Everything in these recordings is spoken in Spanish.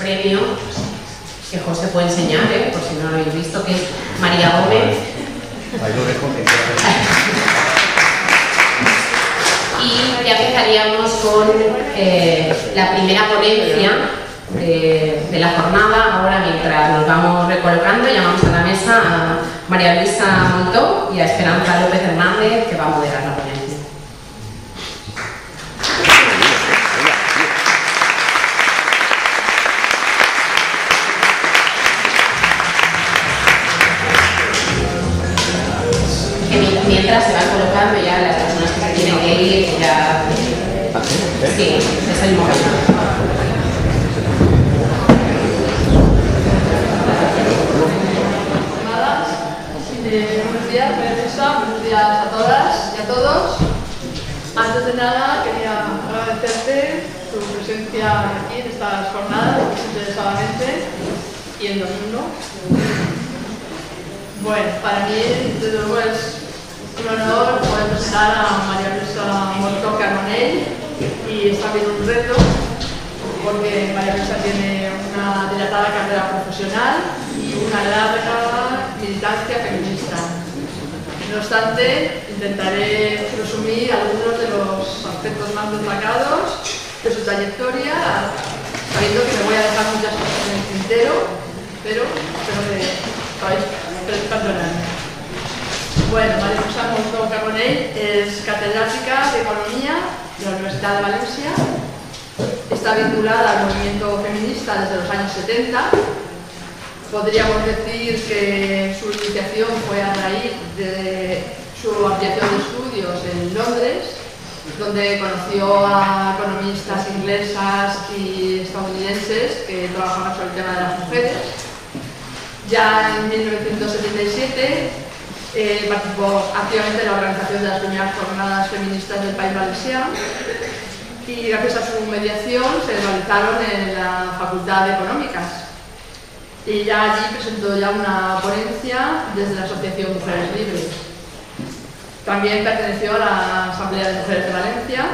premio, que José puede enseñar, por si no lo habéis visto, que es María Gómez. Y ya empezaríamos con la primera ponencia de la jornada. Ahora, mientras nos vamos recolocando, llamamos a la mesa a María Luisa Montó y a Esperanza López Hernández, que va a moderar la ponencia. Mientras se van colocando ya las personas que se tienen que ir, ya... Sí, es el momento. Buenos días, Teresa, buenos días a todas y a todos. Antes de nada, quería agradecerte tu presencia aquí en estas jornadas, desinteresadamente, y el domingo. Bueno, para mí, desde luego, es un honor poder presentar a María Luisa Montó Carbonell, y está bien un reto, porque María Luisa tiene una dilatada carrera profesional y una larga militancia feminista. No obstante, intentaré resumir algunos de los aspectos más destacados de su trayectoria, sabiendo que me voy a dejar muchas cosas en el tintero, pero espero que podáis perdonarme. Bueno, María Luisa Montó Carbonell es catedrática de Economía de la Universidad de Valencia. Está vinculada al movimiento feminista desde los años 70. Podríamos decir que su iniciación fue a raíz de su ampliación de estudios en Londres, donde conoció a economistas inglesas y estadounidenses que trabajaban sobre el tema de las mujeres. Ya en 1977 participó activamente en la organización de las primeras jornadas feministas del País Valenciano, y gracias a su mediación se realizaron en la Facultad de Económicas. Y ya allí presentó ya una ponencia desde la Asociación Mujeres Libres. También perteneció a la Asamblea de Mujeres de Valencia,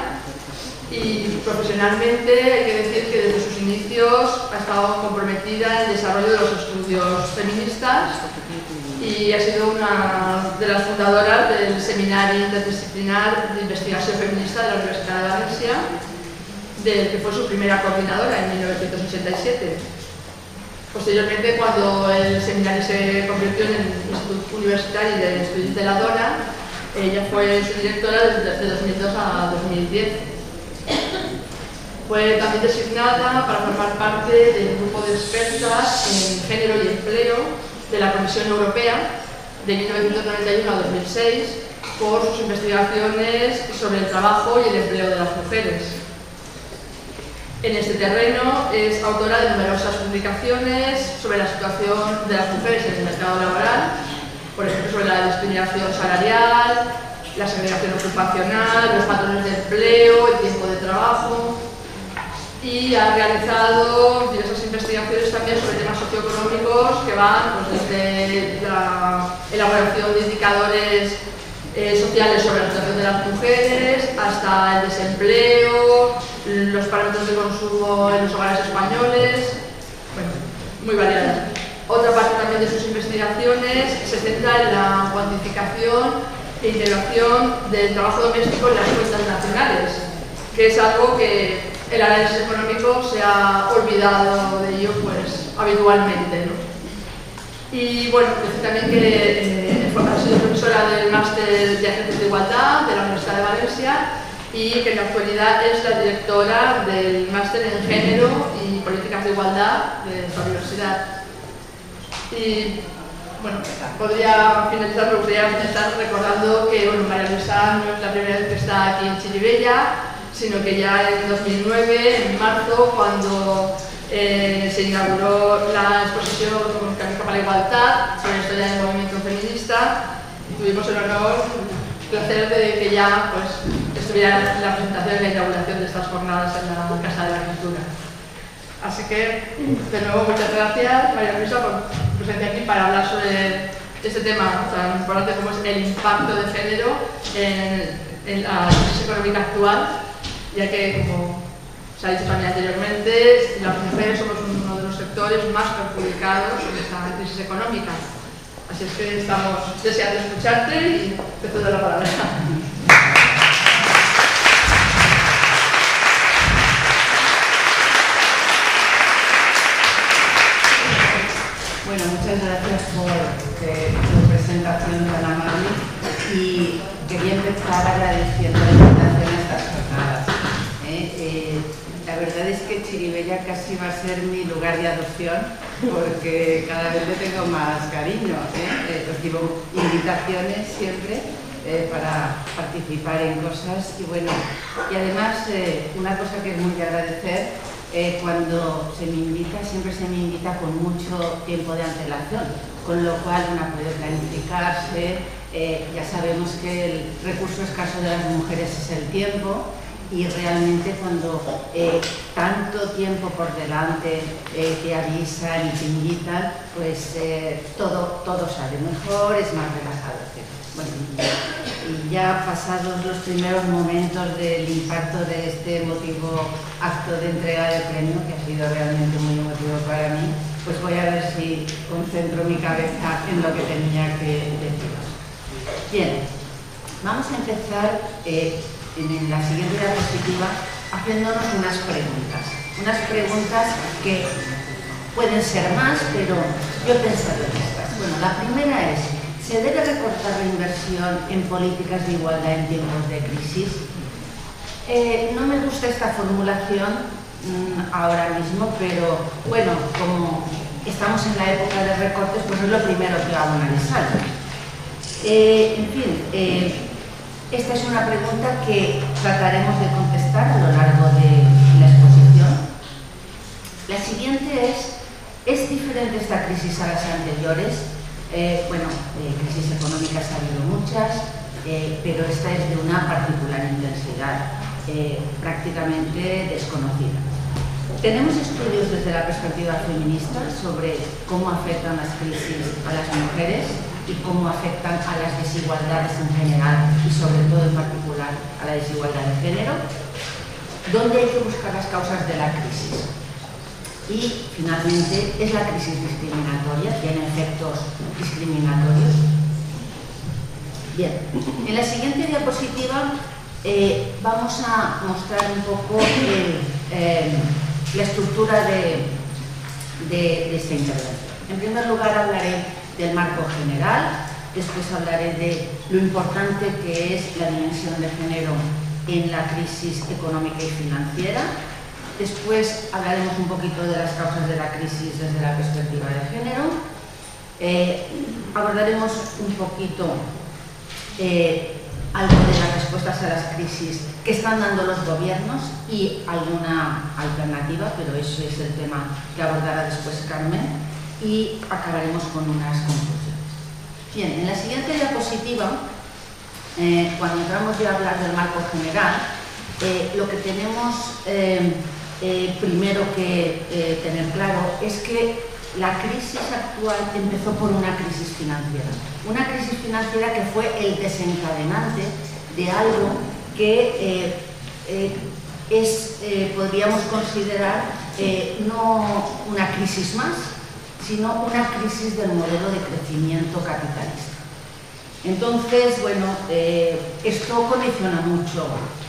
y profesionalmente hay que decir que desde sus inicios ha estado comprometida en el desarrollo de los estudios feministas y ha sido una de las fundadoras del Seminario Interdisciplinar de Investigación Feminista de la Universidad de Valencia, del que fue su primera coordinadora en 1987. Posteriormente, cuando el seminario se convirtió en el Instituto Universitario de Estudios de la Dona, ella fue su directora desde 2002 a 2010. Fue también designada para formar parte del grupo de expertas en género y empleo de la Comisión Europea de 1991 a 2006 por sus investigaciones sobre el trabajo y el empleo de las mujeres. En este terreno es autora de numerosas publicaciones sobre la situación de las mujeres en el mercado laboral, por ejemplo sobre la discriminación salarial, la segregación ocupacional, los patrones de empleo, el tiempo de trabajo, y ha realizado diversas investigaciones también sobre temas socioeconómicos que van pues, desde la elaboración de indicadores sociales sobre la situación de las mujeres hasta el desempleo, los parámetros de consumo en los hogares españoles, bueno, muy variadas. Otra parte también de sus investigaciones se centra en la cuantificación e integración del trabajo doméstico en las cuentas nacionales, que es algo que el análisis económico se ha olvidado de ello pues, habitualmente, ¿no? Y bueno, decir también que ha sido profesora del máster de Agentes de Igualdad de la Universidad de Valencia, y que en la actualidad es la directora del máster en Género y Políticas de Igualdad de esta universidad. Y bueno, podría finalizar, me gustaría empezar recordando que bueno, María Luisa no es la primera vez que está aquí en Chirivella, sino que ya en 2009, en marzo, cuando se inauguró la exposición Camino para la Igualdad sobre la historia del movimiento feminista, tuvimos el honor, el placer de que ya pues, estuviera la presentación y la inauguración de estas jornadas en la Casa de la Cultura. Así que, de nuevo, muchas gracias, María Luisa, por tu presencia aquí para hablar sobre este tema tan importante como es el impacto de género en la crisis económica actual, ya que, como se ha dicho también anteriormente, las mujeres somos uno de sectores más perjudicados en esta crisis económica. Así es que estamos deseando escucharte y te cedo la palabra. Bueno, muchas gracias por tu presentación tan amable y quería empezar agradeciendo la invitación a estas jornadas. La verdad es que Chirivella casi va a ser mi lugar de adopción porque cada vez le tengo más cariño. Recibo invitaciones siempre para participar en cosas y bueno, y además una cosa que es muy de agradecer, cuando se me invita, siempre se me invita con mucho tiempo de antelación, con lo cual uno puede planificarse. Ya sabemos que el recurso escaso de las mujeres es el tiempo y realmente cuando tanto tiempo por delante te avisan y te invitan, pues todo sale mejor, es más relajado. Bueno, y ya pasados los primeros momentos del impacto de este emotivo acto de entrega de premio, que ha sido realmente muy emotivo para mí, pues voy a ver si concentro mi cabeza en lo que tenía que deciros. Bien, vamos a empezar en la siguiente diapositiva haciéndonos unas preguntas que pueden ser más, pero yo he pensado en estas. Bueno, la primera es: ¿se debe recortar la inversión en políticas de igualdad en tiempos de crisis? No me gusta esta formulación ahora mismo, pero bueno, como estamos en la época de recortes, pues es lo primero que vamos a analizar. En fin, esta es una pregunta que trataremos de contestar a lo largo de la exposición. La siguiente ¿es diferente esta crisis a las anteriores? Crisis económicas ha habido muchas, pero esta es de una particular intensidad, prácticamente desconocida. Tenemos estudios desde la perspectiva feminista sobre cómo afectan las crisis a las mujeres y cómo afectan a las desigualdades en general y sobre todo en particular a la desigualdad de género, donde hay que buscar las causas de la crisis. Y finalmente, ¿es la crisis discriminatoria? ¿Tiene efectos discriminatorios? Bien, en la siguiente diapositiva vamos a mostrar un poco la estructura de esta intervención. En primer lugar hablaré del marco general, después hablaré de lo importante que es la dimensión de género en la crisis económica y financiera. Después hablaremos un poquito de las causas de la crisis desde la perspectiva de género. Abordaremos un poquito algo de las respuestas a las crisis que están dando los gobiernos y alguna alternativa, pero eso es el tema que abordará después Carmen, y acabaremos con unas conclusiones. Bien, en la siguiente diapositiva, cuando entramos ya a hablar del marco general, lo que tenemos primero que tener claro es que la crisis actual empezó por una crisis financiera que fue el desencadenante de algo que podríamos considerar no una crisis más, sino una crisis del modelo de crecimiento capitalista. Entonces, bueno, esto condiciona mucho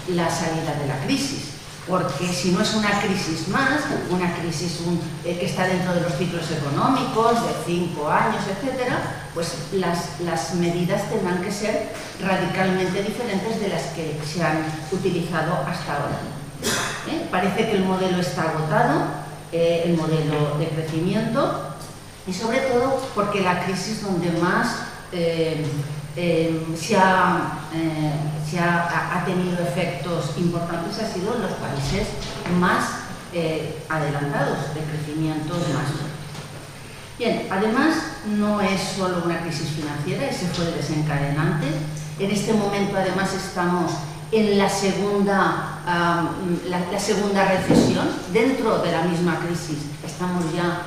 la salida de la crisis, porque si no es una crisis más, una crisis que está dentro de los ciclos económicos de 5 años, etcétera, pues las medidas tendrán que ser radicalmente diferentes de las que se han utilizado hasta ahora. Parece que el modelo está agotado, el modelo de crecimiento, y sobre todo porque la crisis donde más ha tenido efectos importantes ha sido en los países más adelantados de crecimiento más. Bien, además no es solo una crisis financiera, ese fue el desencadenante. En este momento además estamos en la segunda recesión. Dentro de la misma crisis estamos ya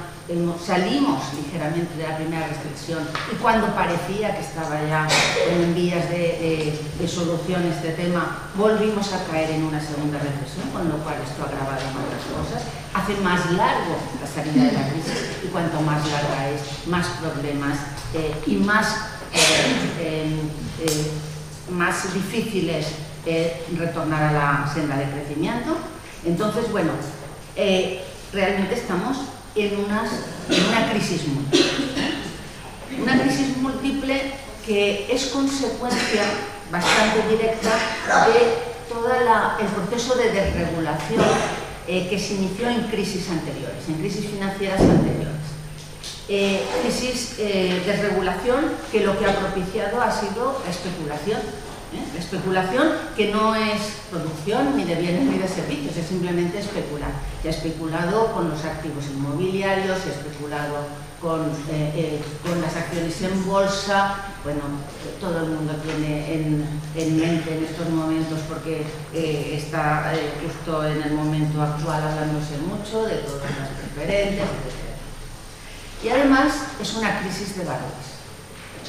salimos ligeramente de la primera restricción y cuando parecía que estaba ya en vías de solución este tema, volvimos a caer en una segunda recesión, con lo cual esto ha agravado otras cosas, hace más largo la salida de la crisis y cuanto más larga es, más problemas y más difíciles retornar a la senda de crecimiento. Entonces, bueno, realmente estamos en una crisis múltiple. Una crisis múltiple que es consecuencia bastante directa de todo el proceso de desregulación que se inició en crisis anteriores, en crisis financieras anteriores. Desregulación que lo que ha propiciado ha sido la especulación. La especulación que no es producción ni de bienes ni de servicios, es simplemente especular. Se ha especulado con los activos inmobiliarios, se ha especulado con las acciones en bolsa. Bueno, todo el mundo tiene en mente en estos momentos, porque está justo en el momento actual hablándose mucho de todas las preferentes, etc. Y además es una crisis de valores.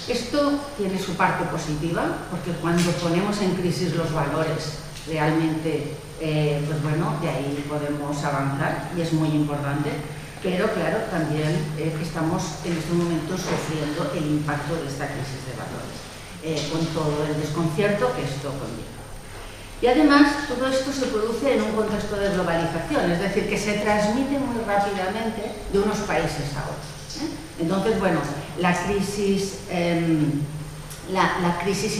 Esto tiene su parte positiva, porque cuando ponemos en crisis los valores, realmente, pues bueno, de ahí podemos avanzar y es muy importante, pero claro, también estamos en estos momentos sufriendo el impacto de esta crisis de valores, con todo el desconcierto que esto conlleva. Y además, todo esto se produce en un contexto de globalización, es decir, que se transmite muy rápidamente de unos países a otros. Entonces, bueno, la crisis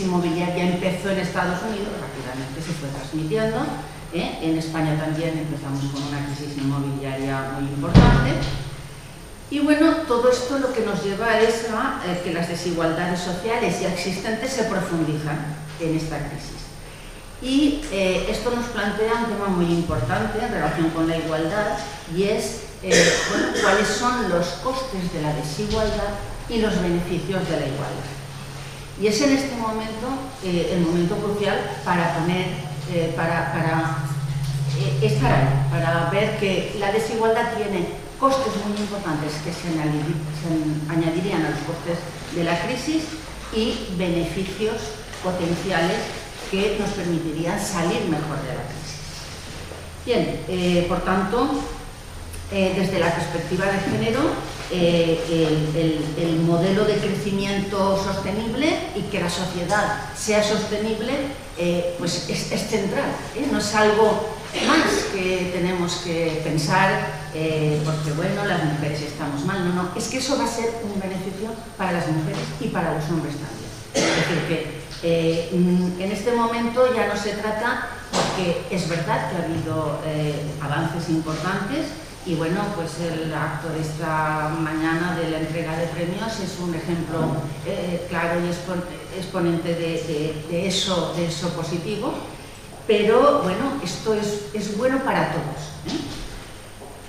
inmobiliaria empezó en Estados Unidos, rápidamente se fue transmitiendo. En España también empezamos con una crisis inmobiliaria muy importante. Y bueno, todo esto lo que nos lleva es a que las desigualdades sociales ya existentes se profundizan en esta crisis. Y esto nos plantea un tema muy importante en relación con la igualdad, y es bueno, cuáles son los costes de la desigualdad y los beneficios de la igualdad. Y es en este momento el momento crucial para estar ahí, para ver que la desigualdad tiene costes muy importantes que se añadirían a los costes de la crisis y beneficios potenciales que nos permitirían salir mejor de la crisis. Bien, por tanto, desde la perspectiva de género, el modelo de crecimiento sostenible y que la sociedad sea sostenible, pues es central, no es algo más que tenemos que pensar porque bueno, las mujeres estamos mal, no, es que eso va a ser un beneficio para las mujeres y para los hombres también. Es decir, que en este momento ya no se trata, porque es verdad que ha habido avances importantes. Y bueno, pues el acto de esta mañana de la entrega de premios es un ejemplo claro y exponente de eso positivo. Pero bueno, esto es bueno para todos.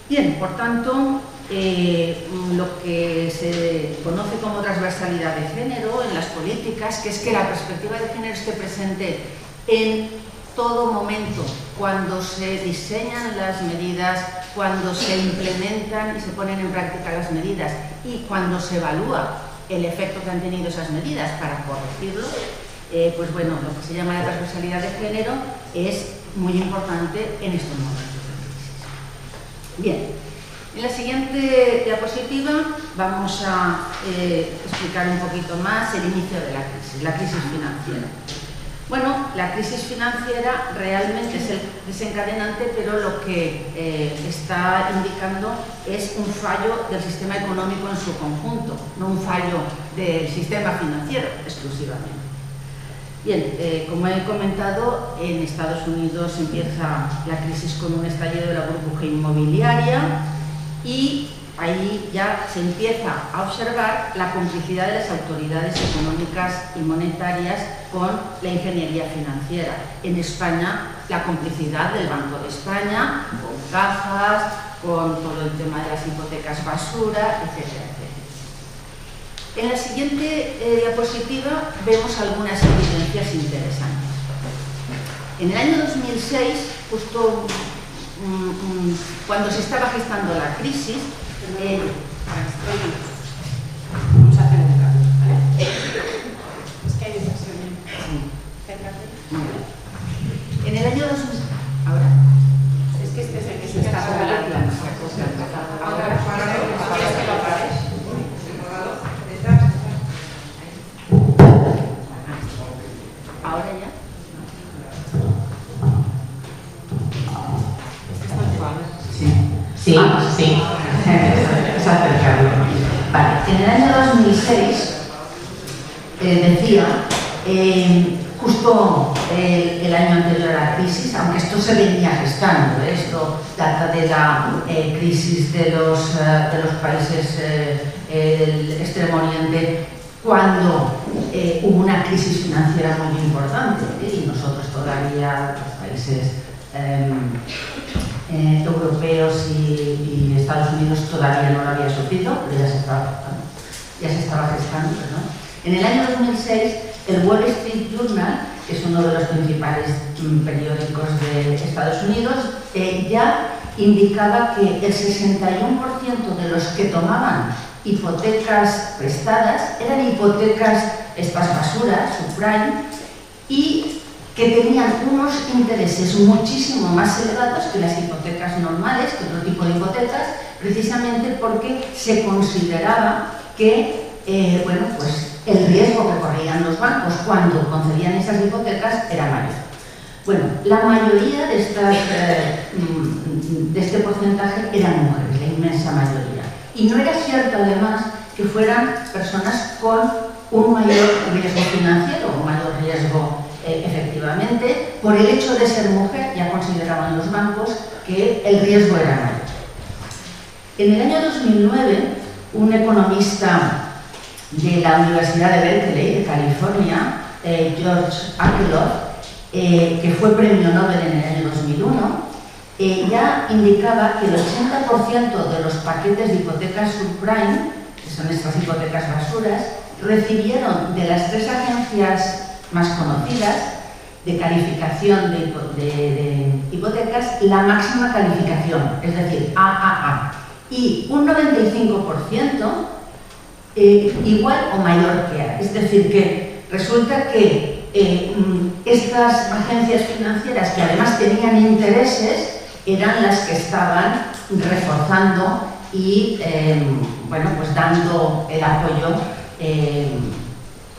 Bien, por tanto, lo que se conoce como transversalidad de género en las políticas, que es que la perspectiva de género esté presente en todo momento, cuando se diseñan las medidas, cuando se implementan y se ponen en práctica las medidas y cuando se evalúa el efecto que han tenido esas medidas para corregirlo, pues bueno, lo que se llama la transversalidad de género es muy importante en estos momentos de crisis. Bien, en la siguiente diapositiva vamos a explicar un poquito más el inicio de la crisis financiera. Bueno, la crisis financiera realmente es el desencadenante, pero lo que está indicando es un fallo del sistema económico en su conjunto, no un fallo del sistema financiero exclusivamente. Bien, como he comentado, en Estados Unidos empieza la crisis con un estallido de la burbuja inmobiliaria y ahí ya se empieza a observar la complicidad de las autoridades económicas y monetarias con la ingeniería financiera. En España, la complicidad del Banco de España, con cajas, con todo el tema de las hipotecas basura, etcétera, etcétera. En la siguiente diapositiva vemos algunas evidencias interesantes. En el año 2006, justo cuando se estaba gestando la crisis, Vamos a hacer un cambio, ¿vale? Es que hay desacciones. En el año 2000, ahora, es que este es el que se está revelando. Ahora, ¿quieres que lo pares? Ahora ya. Sí, sí. Es acercarlo. Vale, en el año 2006 decía, justo el año anterior a la crisis, aunque esto se venía gestando, esto data de la crisis de los países del Extremo Oriente, cuando hubo una crisis financiera muy importante, y nosotros todavía, los países europeos y Estados Unidos todavía no lo había sufrido, pero ya se estaba gestando, ¿no? En el año 2006, el Wall Street Journal, que es uno de los principales periódicos de Estados Unidos, ya indicaba que el 61% de los que tomaban hipotecas prestadas eran hipotecas, estas basuras, subprime, y que tenían unos intereses muchísimo más elevados que las hipotecas normales, que otro tipo de hipotecas, precisamente porque se consideraba que pues el riesgo que corrían los bancos cuando concedían esas hipotecas era mayor. Bueno, la mayoría de este porcentaje eran mujeres, la inmensa mayoría. Y no era cierto, además, que fueran personas con un mayor riesgo financiero, un mayor riesgo efectivamente. Por el hecho de ser mujer, ya consideraban los bancos que el riesgo era mayor. En el año 2009, un economista de la Universidad de Berkeley, de California, George Akerlof, que fue premio Nobel en el año 2001, ya indicaba que el 80% de los paquetes de hipotecas subprime, que son estas hipotecas basuras, recibieron de las 3 agencias más conocidas de calificación de hipotecas la máxima calificación, es decir, AAA, y un 95% igual o mayor que A. Es decir, que resulta que estas agencias financieras, que además tenían intereses, eran las que estaban reforzando y bueno, pues dando el apoyo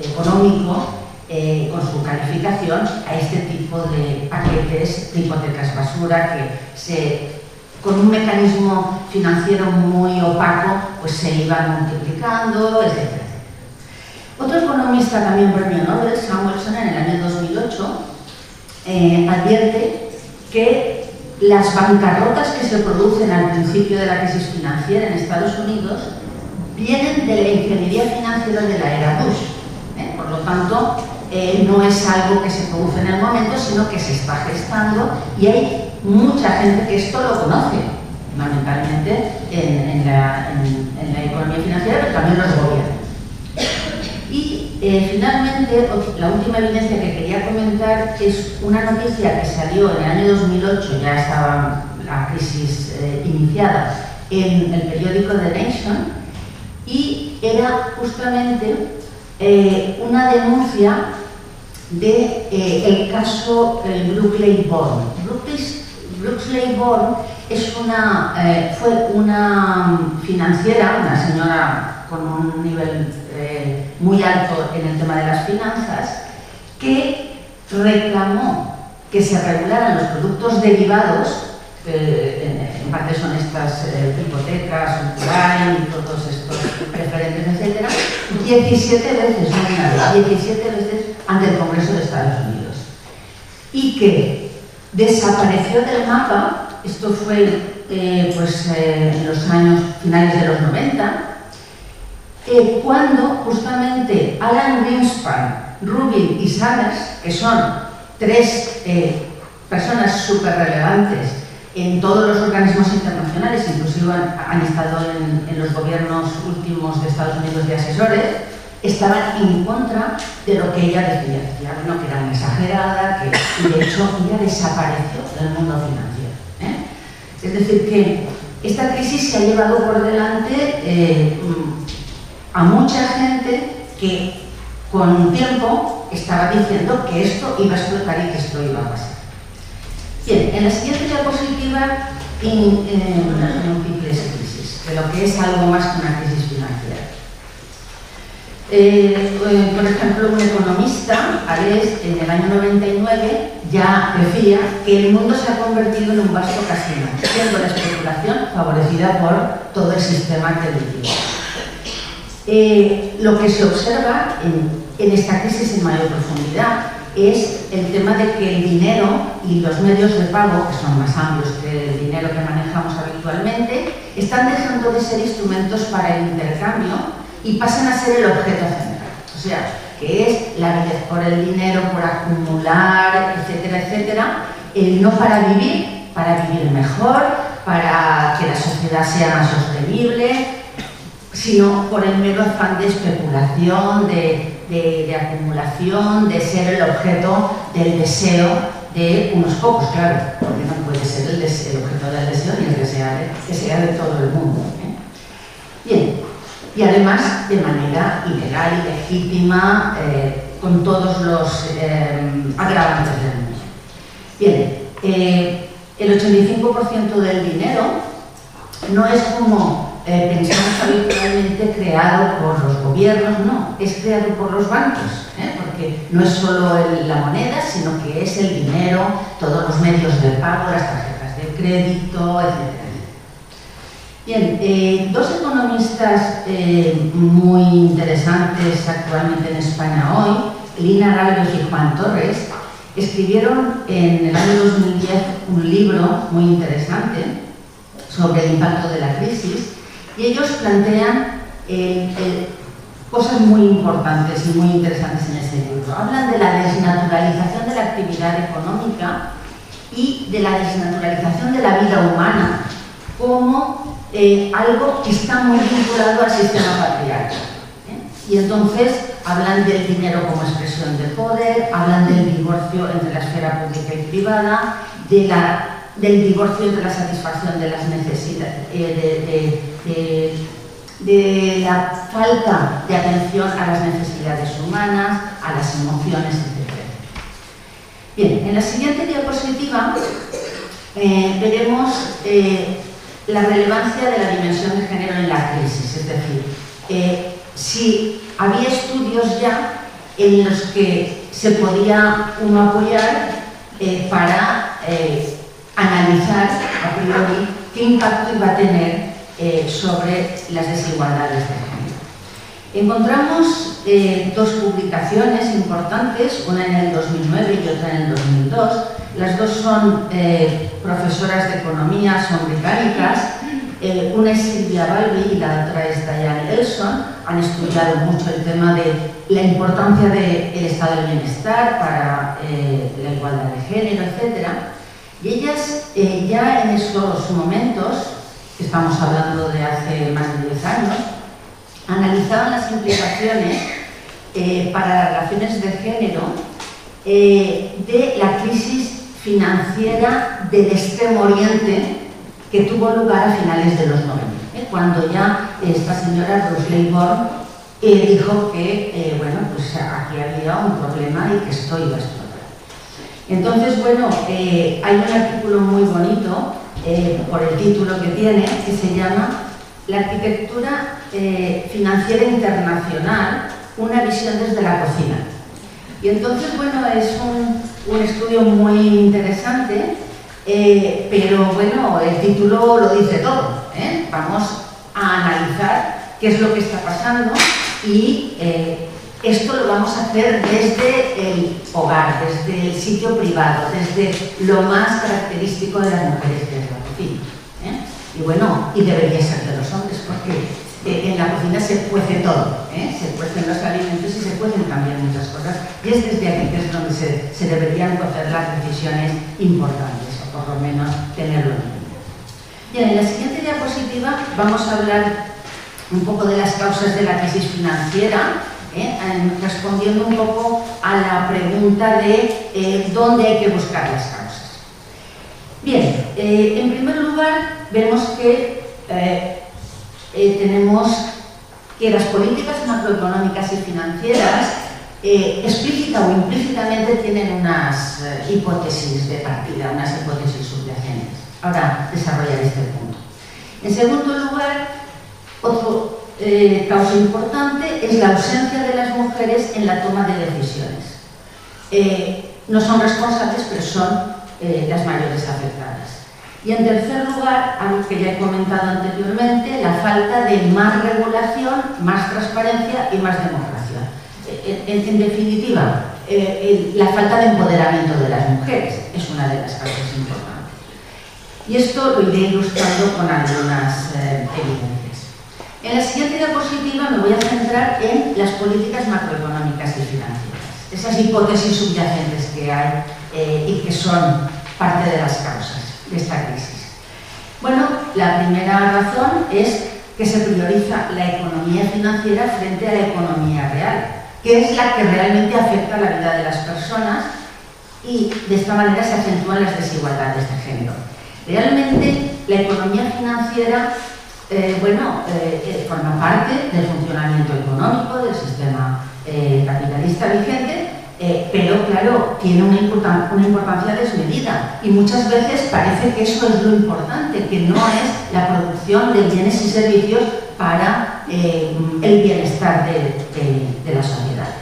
económico con su calificación a este tipo de paquetes de hipotecas basura que con un mecanismo financiero muy opaco pues se iban multiplicando, etc. Otro economista también premio Nobel, Samuelson, en el año 2008 advierte que las bancarrotas que se producen al principio de la crisis financiera en Estados Unidos vienen de la ingeniería financiera de la era Bush. Por lo tanto, no es algo que se produce en el momento, sino que se está gestando, y hay mucha gente que esto lo conoce, fundamentalmente en la economía financiera, pero también los gobiernos. Y finalmente, la última evidencia que quería comentar es una noticia que salió en el año 2008, ya estaba la crisis iniciada, en el periódico The Nation, y era justamente una denuncia del caso Brooklyn Bond. Brooklyn Bond fue una financiera, una señora con un nivel muy alto en el tema de las finanzas, que reclamó que se regularan los productos derivados, en parte son estas hipotecas, subprime, todos estos preferentes, etc., 17 veces, no una vez, 17 veces ante el Congreso de Estados Unidos. Y que desapareció del mapa, esto fue en los años finales de los 90, cuando justamente Alan Greenspan, Rubin y Sanders, que son 3 personas súper relevantes en todos los organismos internacionales, inclusive han estado en los gobiernos últimos de Estados Unidos de asesores, estaban en contra de lo que ella decía. Decía, bueno, que era una exagerada, que de hecho ella desapareció del mundo financiero. Es decir, que esta crisis se ha llevado por delante a mucha gente que con un tiempo estaba diciendo que esto iba a explotar y que esto iba a pasar. Bien, en la siguiente diapositiva, múltiples crisis, de lo que es algo más que una crisis financiera. Por ejemplo, un economista, Ares, en el año 99, ya decía que el mundo se ha convertido en un vasto casino, siendo la especulación favorecida por todo el sistema crediticio. Lo que se observa en esta crisis en mayor profundidad es el tema de que el dinero y los medios de pago, que son más amplios que el dinero que manejamos habitualmente, están dejando de ser instrumentos para el intercambio y pasan a ser el objeto central. O sea, que es la avidez por el dinero, por acumular, etcétera, etcétera, el no para vivir mejor, para que la sociedad sea más sostenible, sino por el mero afán de especulación, de acumulación, de ser el objeto del deseo de unos pocos, claro, porque no puede ser el objeto del deseo ni el que sea de todo el mundo. Bien, y además de manera ilegal y legítima, con todos los agravantes del mundo. Bien, el 85% del dinero no es como pensamos habitualmente creado por los gobiernos, no, es creado por los bancos, porque no es solo la moneda, sino que es el dinero, todos los medios de pago, las tarjetas de crédito, etc. Bien, dos economistas muy interesantes actualmente en España hoy, Lina Ralbos y Juan Torres, escribieron en el año 2010 un libro muy interesante sobre el impacto de la crisis. Y ellos plantean cosas muy importantes y muy interesantes en ese libro. Hablan de la desnaturalización de la actividad económica y de la desnaturalización de la vida humana como algo que está muy vinculado al sistema patriarcal. Y entonces hablan del dinero como expresión de poder, hablan del divorcio entre la esfera pública y privada, del divorcio entre la satisfacción de las necesidades, de la falta de atención a las necesidades humanas, a las emociones, etc. Bien, en la siguiente diapositiva veremos la relevancia de la dimensión de género en la crisis, es decir, si había estudios ya en los que se podía uno apoyar para analizar a priori qué impacto iba a tener sobre las desigualdades de género. Encontramos dos publicaciones importantes, una en el 2009 y otra en el 2002. Las dos son profesoras de economía, son británicas. Una es Silvia Balbi y la otra es Diane Elson. Han estudiado mucho el tema de la importancia del estado del bienestar para la igualdad de género, etc. Y ellas ya en esos momentos, estamos hablando de hace más de 10 años, analizaban las implicaciones para las relaciones de género de la crisis financiera del Extremo Oriente que tuvo lugar a finales de los 90, cuando ya esta señora Ruth Laybourne dijo que bueno, pues aquí había un problema y que esto iba a explotar. Entonces, bueno, hay un artículo muy bonito por el título que tiene, que se llama La arquitectura financiera internacional, una visión desde la cocina. Y entonces, bueno, es un estudio muy interesante, pero bueno, el título lo dice todo. Vamos a analizar qué es lo que está pasando y esto lo vamos a hacer desde el hogar, desde el sitio privado, desde lo más característico de las mujeres, que es la cocina. Y bueno, y debería ser de los hombres, porque en la cocina se cuece todo, se cuecen los alimentos y se cuecen también muchas cosas, y es desde aquí que es donde se deberían cocer las decisiones importantes, o por lo menos tenerlo en cuenta. Bien, en la siguiente diapositiva vamos a hablar un poco de las causas de la crisis financiera, respondiendo un poco a la pregunta de dónde hay que buscar las causas. Bien, En primer lugar, vemos que tenemos que las políticas macroeconómicas y financieras explícita o implícitamente tienen unas hipótesis de partida, unas hipótesis subyacentes. Ahora desarrollaré este punto. En segundo lugar, otra causa importante es la ausencia de las mujeres en la toma de decisiones. No son responsables, pero son las mayores afectadas. Y en tercer lugar, algo que ya he comentado anteriormente, la falta de más regulación, más transparencia y más democracia. En definitiva, la falta de empoderamiento de las mujeres es una de las causas importantes. Y esto lo iré ilustrando con algunas evidencias. En la siguiente diapositiva me voy a centrar en las políticas macroeconómicas y financieras, esas hipótesis subyacentes que hay y que son parte de las causas de esta crisis. Bueno, la primera razón es que se prioriza la economía financiera frente a la economía real, que es la que realmente afecta a la vida de las personas y de esta manera se acentúan las desigualdades de género. Realmente la economía financiera forma parte del funcionamiento económico del sistema capitalista vigente, pero claro, tiene una importancia desmedida y muchas veces parece que eso es lo importante, que no es la producción de bienes y servicios para el bienestar de las sociedades.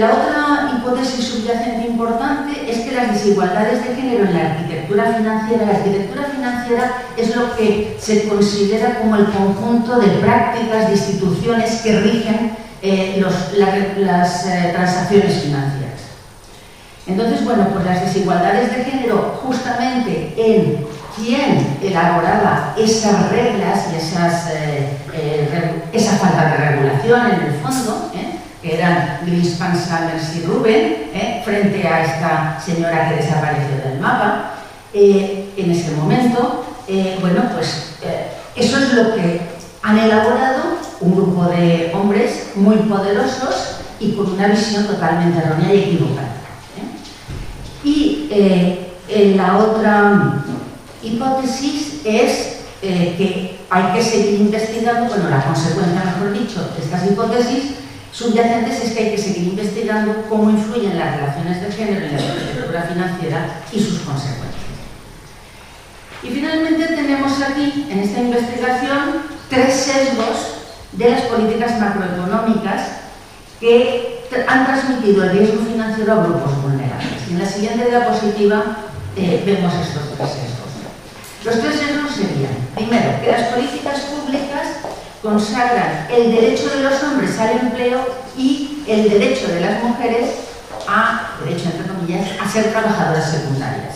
La otra hipótesis subyacente importante es que las desigualdades de género en la arquitectura financiera es lo que se considera como el conjunto de prácticas, de instituciones que rigen las transacciones financieras. Entonces, bueno, pues las desigualdades de género justamente en quién elaboraba esas reglas y esa falta de regulación en el fondo, que eran Greenspan, Summers y Rubin, frente a esta señora que desapareció del mapa, en ese momento, eso es lo que han elaborado un grupo de hombres muy poderosos y con una visión totalmente errónea y equivocada. Y la otra hipótesis es que hay que seguir investigando, la consecuencia, mejor dicho, de estas hipótesis subyacentes es que hay que seguir investigando cómo influyen las relaciones de género en la arquitectura financiera y sus consecuencias. Y finalmente tenemos aquí, en esta investigación, 3 sesgos de las políticas macroeconómicas que han transmitido el riesgo financiero a grupos vulnerables. Y en la siguiente diapositiva vemos estos 3 sesgos. Los 3 sesgos serían, primero, que las políticas públicas consagran el derecho de los hombres al empleo y el derecho de las mujeres derecho entre comillas, a ser trabajadoras secundarias.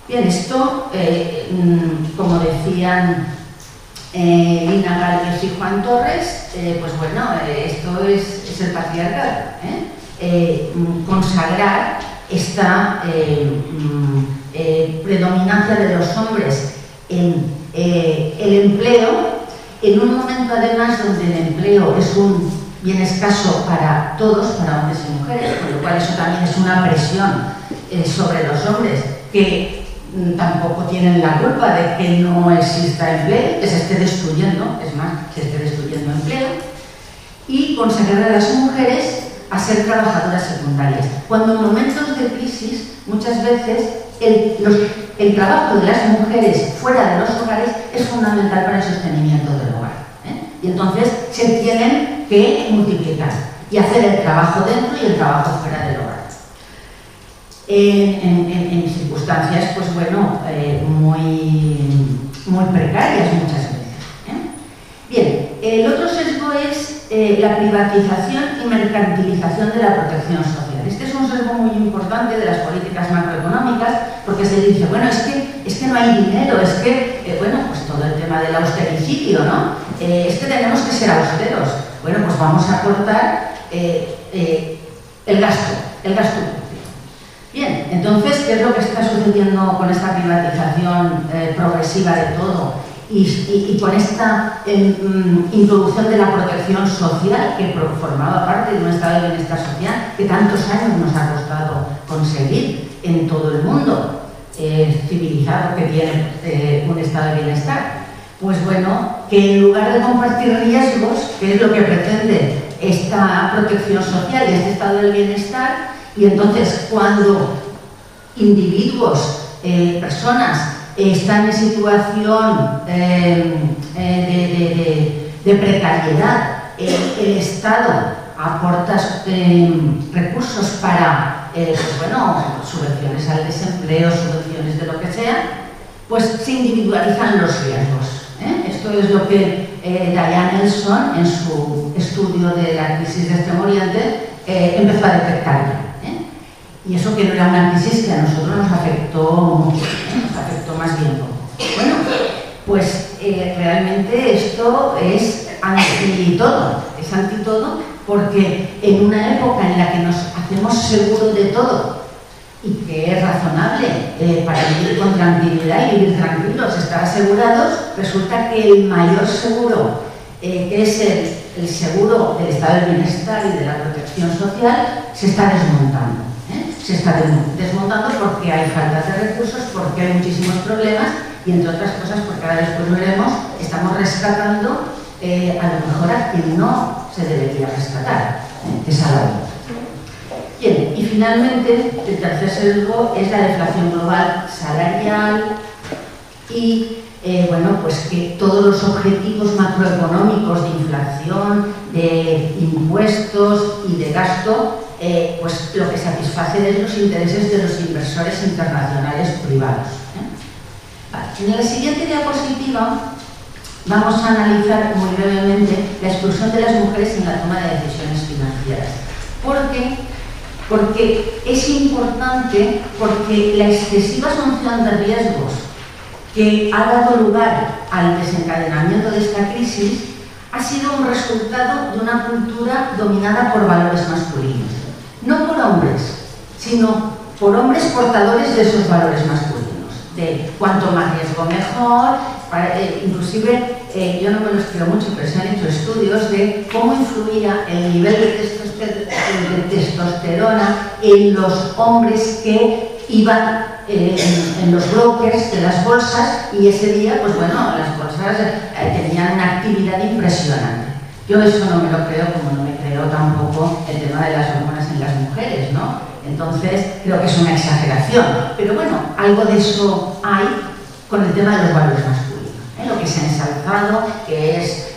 Bien, esto, como decían Lina Galvez y Juan Torres, esto es el patriarcado, consagrar esta predominancia de los hombres en el empleo, en un momento además donde el empleo es un bien escaso para todos, para hombres y mujeres, con lo cual eso también es una presión sobre los hombres que tampoco tienen la culpa de que no exista empleo, que se esté destruyendo, es más, se esté destruyendo empleo, y consagrar a las mujeres a ser trabajadoras secundarias. Cuando en momentos de crisis, muchas veces, el trabajo de las mujeres fuera de los hogares es fundamental para el sostenimiento del hogar. Y entonces se tienen que multiplicar y hacer el trabajo dentro y el trabajo fuera del hogar. En circunstancias, muy precarias muchas veces. Bien, el otro sesgo es la privatización y mercantilización de la protección social. Este es un sesgo muy importante de las políticas macroeconómicas porque se dice, es que no hay dinero, es que, todo el tema del austericidio, ¿no? Es que tenemos que ser austeros. Pues vamos a cortar el gasto público. Bien, entonces, ¿qué es lo que está sucediendo con esta privatización progresiva de todo y con esta introducción de la protección social que formaba parte de un estado de bienestar social que tantos años nos ha costado conseguir en todo el mundo civilizado que tiene un estado de bienestar. Pues bueno, que en lugar de compartir riesgos, que es lo que pretende esta protección social y este estado del bienestar, y entonces cuando individuos, personas están en situación de precariedad, el Estado aporta recursos para pues bueno, subvenciones al desempleo, subvenciones de lo que sea, pues se individualizan los riesgos. Esto es lo que Diane Nelson, en su estudio de la crisis de Extremo Oriente, empezó a detectar. Y eso que no era una crisis que a nosotros nos afectó mucho, nos afectó más bien poco. Bueno, pues realmente esto es anti todo, porque en una época en la que nos hacemos seguros de todo y que es razonable para vivir con tranquilidad y vivir tranquilos, estar asegurados, resulta que el mayor seguro, que es el seguro del estado del bienestar y de la protección social, se está desmontando. Se está desmontando porque hay falta de recursos, porque hay muchísimos problemas y, entre otras cosas, porque ahora después veremos, estamos rescatando a lo mejor a quien no se debería rescatar, que es a la vida. Bien, y finalmente, el tercer sesgo es la deflación global salarial y, bueno, pues que todos los objetivos macroeconómicos de inflación, de impuestos y de gasto, pues lo que satisface es los intereses de los inversores internacionales privados. Vale. En la siguiente diapositiva vamos a analizar muy brevemente la exclusión de las mujeres en la toma de decisiones financieras. ¿Por qué? Porque es importante, porque la excesiva asunción de riesgos que ha dado lugar al desencadenamiento de esta crisis ha sido un resultado de una cultura dominada por valores masculinos. No por hombres, sino por hombres portadores de esos valores masculinos, de cuanto más riesgo mejor, inclusive yo no me los creo mucho, pero se han hecho estudios de cómo influía el nivel de testosterona en los hombres que iban en los brokers de las bolsas, y ese día, pues bueno, las bolsas tenían una actividad impresionante. Yo eso no me lo creo, como no me creo tampoco el tema de las hormonas en las mujeres, ¿no? Entonces, creo que es una exageración. Pero bueno, algo de eso hay con el tema de los valores masculinos. Lo que se ha ensalzado, que es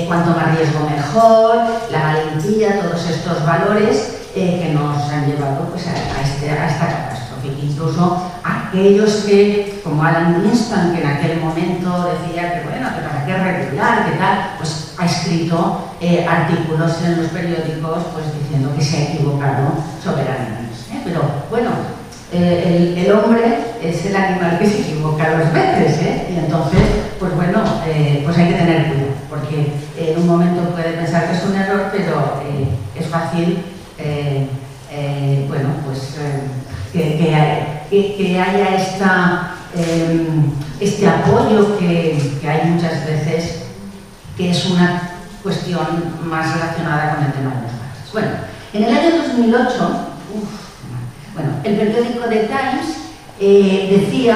cuanto más riesgo mejor, la valentía, todos estos valores que nos han llevado pues, a esta catástrofe. Incluso aquellos que, como Alan Greenspan, que en aquel momento decía que bueno, que para qué regular, que tal, pues ha escrito artículos en los periódicos pues, diciendo que se ha equivocado soberanamente. Pero bueno, el hombre es el animal que se equivoca dos veces, y entonces, pues bueno, pues hay que tener cuidado, porque en un momento puede pensar que es un error, pero es fácil, bueno, pues que haya este apoyo que hay muchas veces, que es una cuestión más relacionada con el tema de los padres. Bueno, en el año 2008, el periódico The Times decía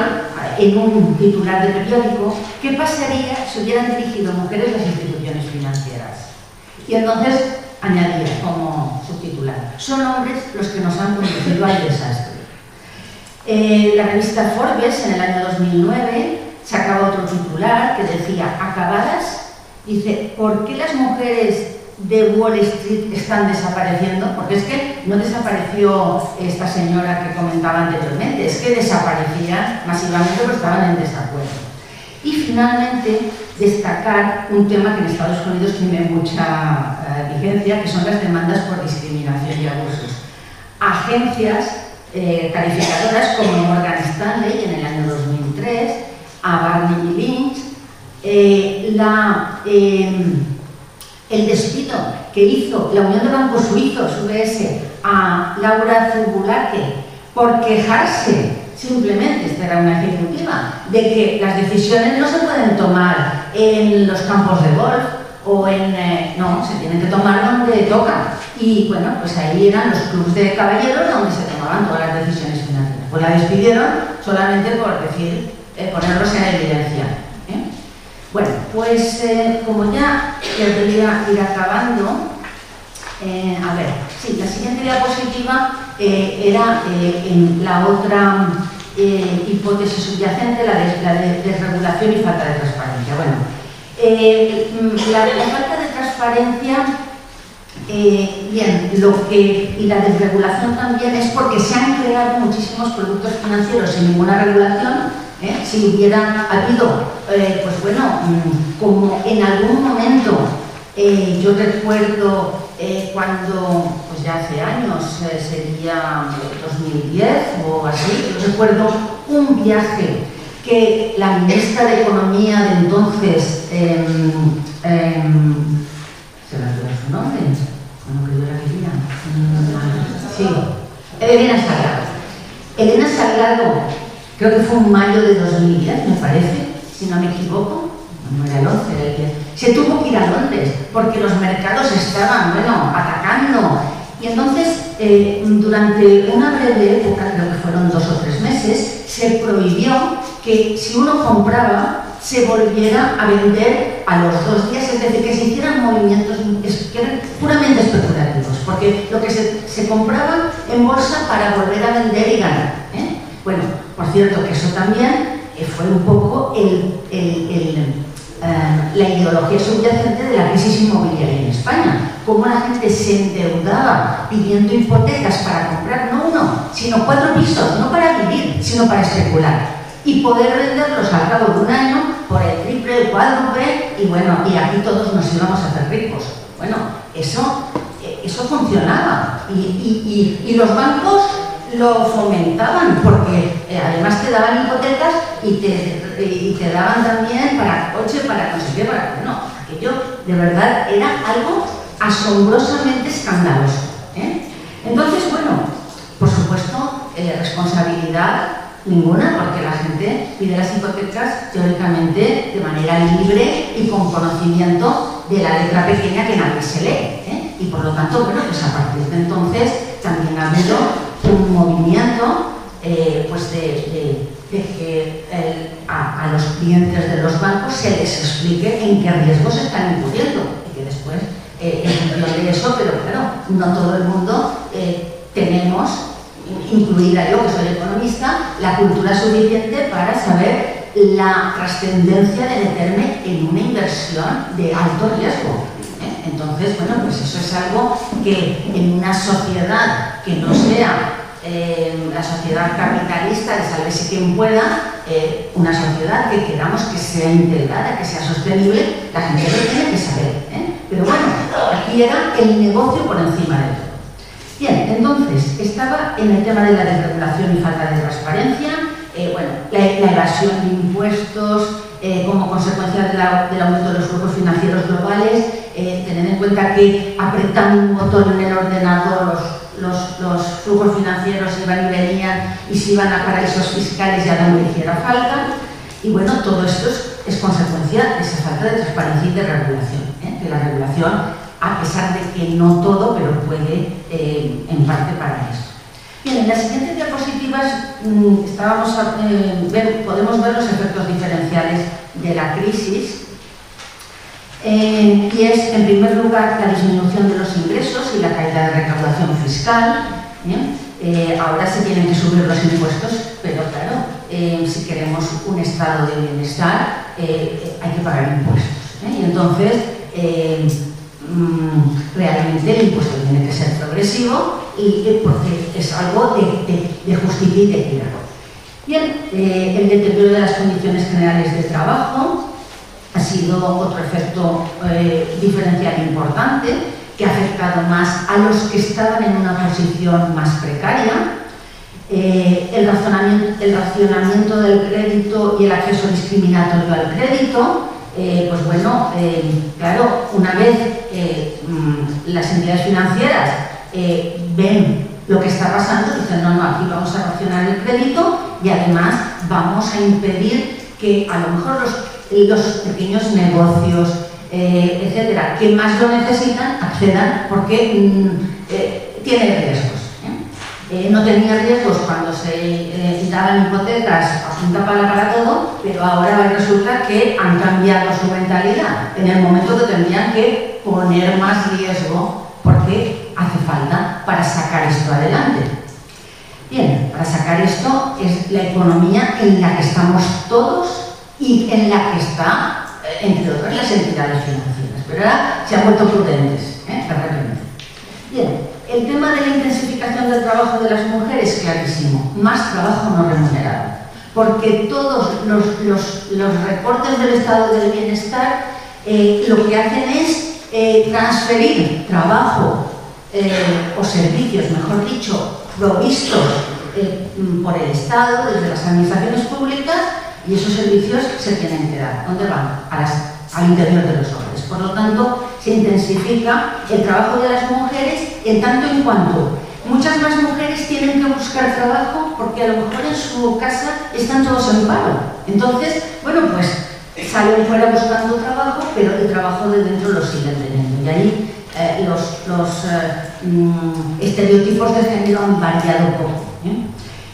en un titular de periódico qué pasaría si hubieran dirigido mujeres las instituciones financieras. Y entonces añadía como subtitular: son hombres los que nos han conducido al desastre. La revista Forbes en el año 2009 sacaba otro titular que decía: acabadas, dice, ¿por qué las mujeres de Wall Street están desapareciendo? Porque es que no desapareció esta señora que comentaba anteriormente, es que desaparecían masivamente porque estaban en desacuerdo. Y finalmente destacar un tema que en Estados Unidos tiene mucha vigencia, que son las demandas por discriminación y abusos. Agencias calificadoras como Morgan Stanley en el año 2003, a Barney Lynch, el despido que hizo la Unión de Bancos Suizos, UBS, a Laura Zubulake por quejarse simplemente, esta era una ejecutiva, de que las decisiones no se pueden tomar en los campos de golf o no, se tienen que tomar donde toca. Y bueno, pues ahí eran los clubes de caballeros donde se tomaban todas las decisiones financieras. Después la despidieron solamente por decir, ponerlos en evidencia. Bueno, pues como ya debería ir acabando, a ver, sí, la siguiente diapositiva era en la otra hipótesis subyacente, la de desregulación y falta de transparencia. Bueno, la falta de transparencia, bien, y la desregulación también es porque se han creado muchísimos productos financieros sin ninguna regulación. Si hubiera habido, pues bueno, como en algún momento, yo recuerdo cuando, pues ya hace años, sería 2010 o así, yo recuerdo un viaje que la ministra de Economía de entonces, ¿se me olvidó su nombre? Bueno, que yo la quería. Sí, Elena Salgado. Creo que fue en mayo de 2010, me parece, si no me equivoco. No era el 11, era el 10. Se tuvo que ir a Londres porque los mercados estaban, bueno, atacando. Y entonces, durante una breve época, creo que fueron 2 o 3 meses, se prohibió que si uno compraba, se volviera a vender a los 2 días, es decir, que se hicieran movimientos que eran puramente especulativos, porque lo que se compraba en bolsa para volver a vender y ganar. Bueno, por cierto, que eso también fue un poco la ideología subyacente de la crisis inmobiliaria en España. Cómo la gente se endeudaba pidiendo hipotecas para comprar no 1, sino 4 pisos, no para vivir, sino para especular. Y poder venderlos al cabo de un año por el triple, el cuádruple, y bueno, y aquí todos nos íbamos a hacer ricos. Bueno, eso funcionaba. Y los bancos lo fomentaban porque además te daban hipotecas y te daban también para coche, para conseguir, bueno, aquello de verdad era algo asombrosamente escandaloso. Entonces, bueno, por supuesto, responsabilidad ninguna, porque la gente pide las hipotecas teóricamente de manera libre y con conocimiento de la letra pequeña que nadie se lee. Y por lo tanto, bueno, pues a partir de entonces también ha habido un movimiento pues de que a los clientes de los bancos se les explique en qué riesgos están incurriendo y que después, en función de eso, pero claro, no todo el mundo tenemos, incluida yo que soy economista, la cultura suficiente para saber la trascendencia de meterme en una inversión de alto riesgo. Entonces, bueno, pues eso es algo que en una sociedad que no sea la sociedad capitalista de sálvese quien pueda, una sociedad que queramos que sea integrada, que sea sostenible, la gente lo tiene que saber. Pero bueno, aquí era el negocio por encima de todo. Bien, entonces, estaba en el tema de la desregulación y falta de transparencia, bueno, la evasión de impuestos, como consecuencia del aumento de los flujos financieros globales, tened en cuenta que apretando un botón en el ordenador los flujos financieros iban y venían y se iban a paraísos fiscales ya donde hiciera falta. Y bueno, todo esto es consecuencia de esa falta de transparencia y de regulación. Que la regulación, a pesar de que no todo, pero puede en parte para eso. Bien, en las siguientes diapositivas podemos ver los efectos diferenciales de la crisis. Y es, en primer lugar, la disminución de los ingresos y la caída de recaudación fiscal. Ahora se tienen que subir los impuestos, pero claro, si queremos un estado de bienestar, hay que pagar impuestos. Y entonces, realmente el impuesto tiene que ser progresivo porque es algo de justicia y de equidad. Bien, el deterioro de las condiciones generales de trabajo ha sido otro efecto diferencial importante que ha afectado más a los que estaban en una posición más precaria. El racionamiento del crédito y el acceso discriminatorio al crédito, pues bueno, claro, una vez las entidades financieras ven lo que está pasando, dicen no, aquí vamos a racionar el crédito y además vamos a impedir que a lo mejor los pequeños negocios, etcétera, que más lo necesitan, accedan porque tienen riesgos. no tenía riesgos cuando se daban hipotecas a punta pala para todo, pero ahora resulta que han cambiado su mentalidad en el momento que tendrían que poner más riesgo porque hace falta para sacar esto adelante. Bien, para sacar esto es la economía en la que estamos todos y en la que está, entre otras, las entidades financieras. Pero ahora se han vuelto prudentes, de repente. Bien, el tema de la intensificación del trabajo de las mujeres, clarísimo, más trabajo no remunerado. Porque todos los recortes del estado del bienestar lo que hacen es transferir trabajo o servicios, mejor dicho, provistos por el Estado, desde las administraciones públicas, y esos servicios se tienen que dar. ¿Dónde van? Al interior de los hogares. Por lo tanto, se intensifica el trabajo de las mujeres en tanto en cuanto muchas más mujeres tienen que buscar trabajo porque a lo mejor en su casa están todos en paro. Entonces, bueno, pues salen fuera buscando trabajo, pero el trabajo de dentro lo siguen teniendo. Y ahí los estereotipos de género han variado poco.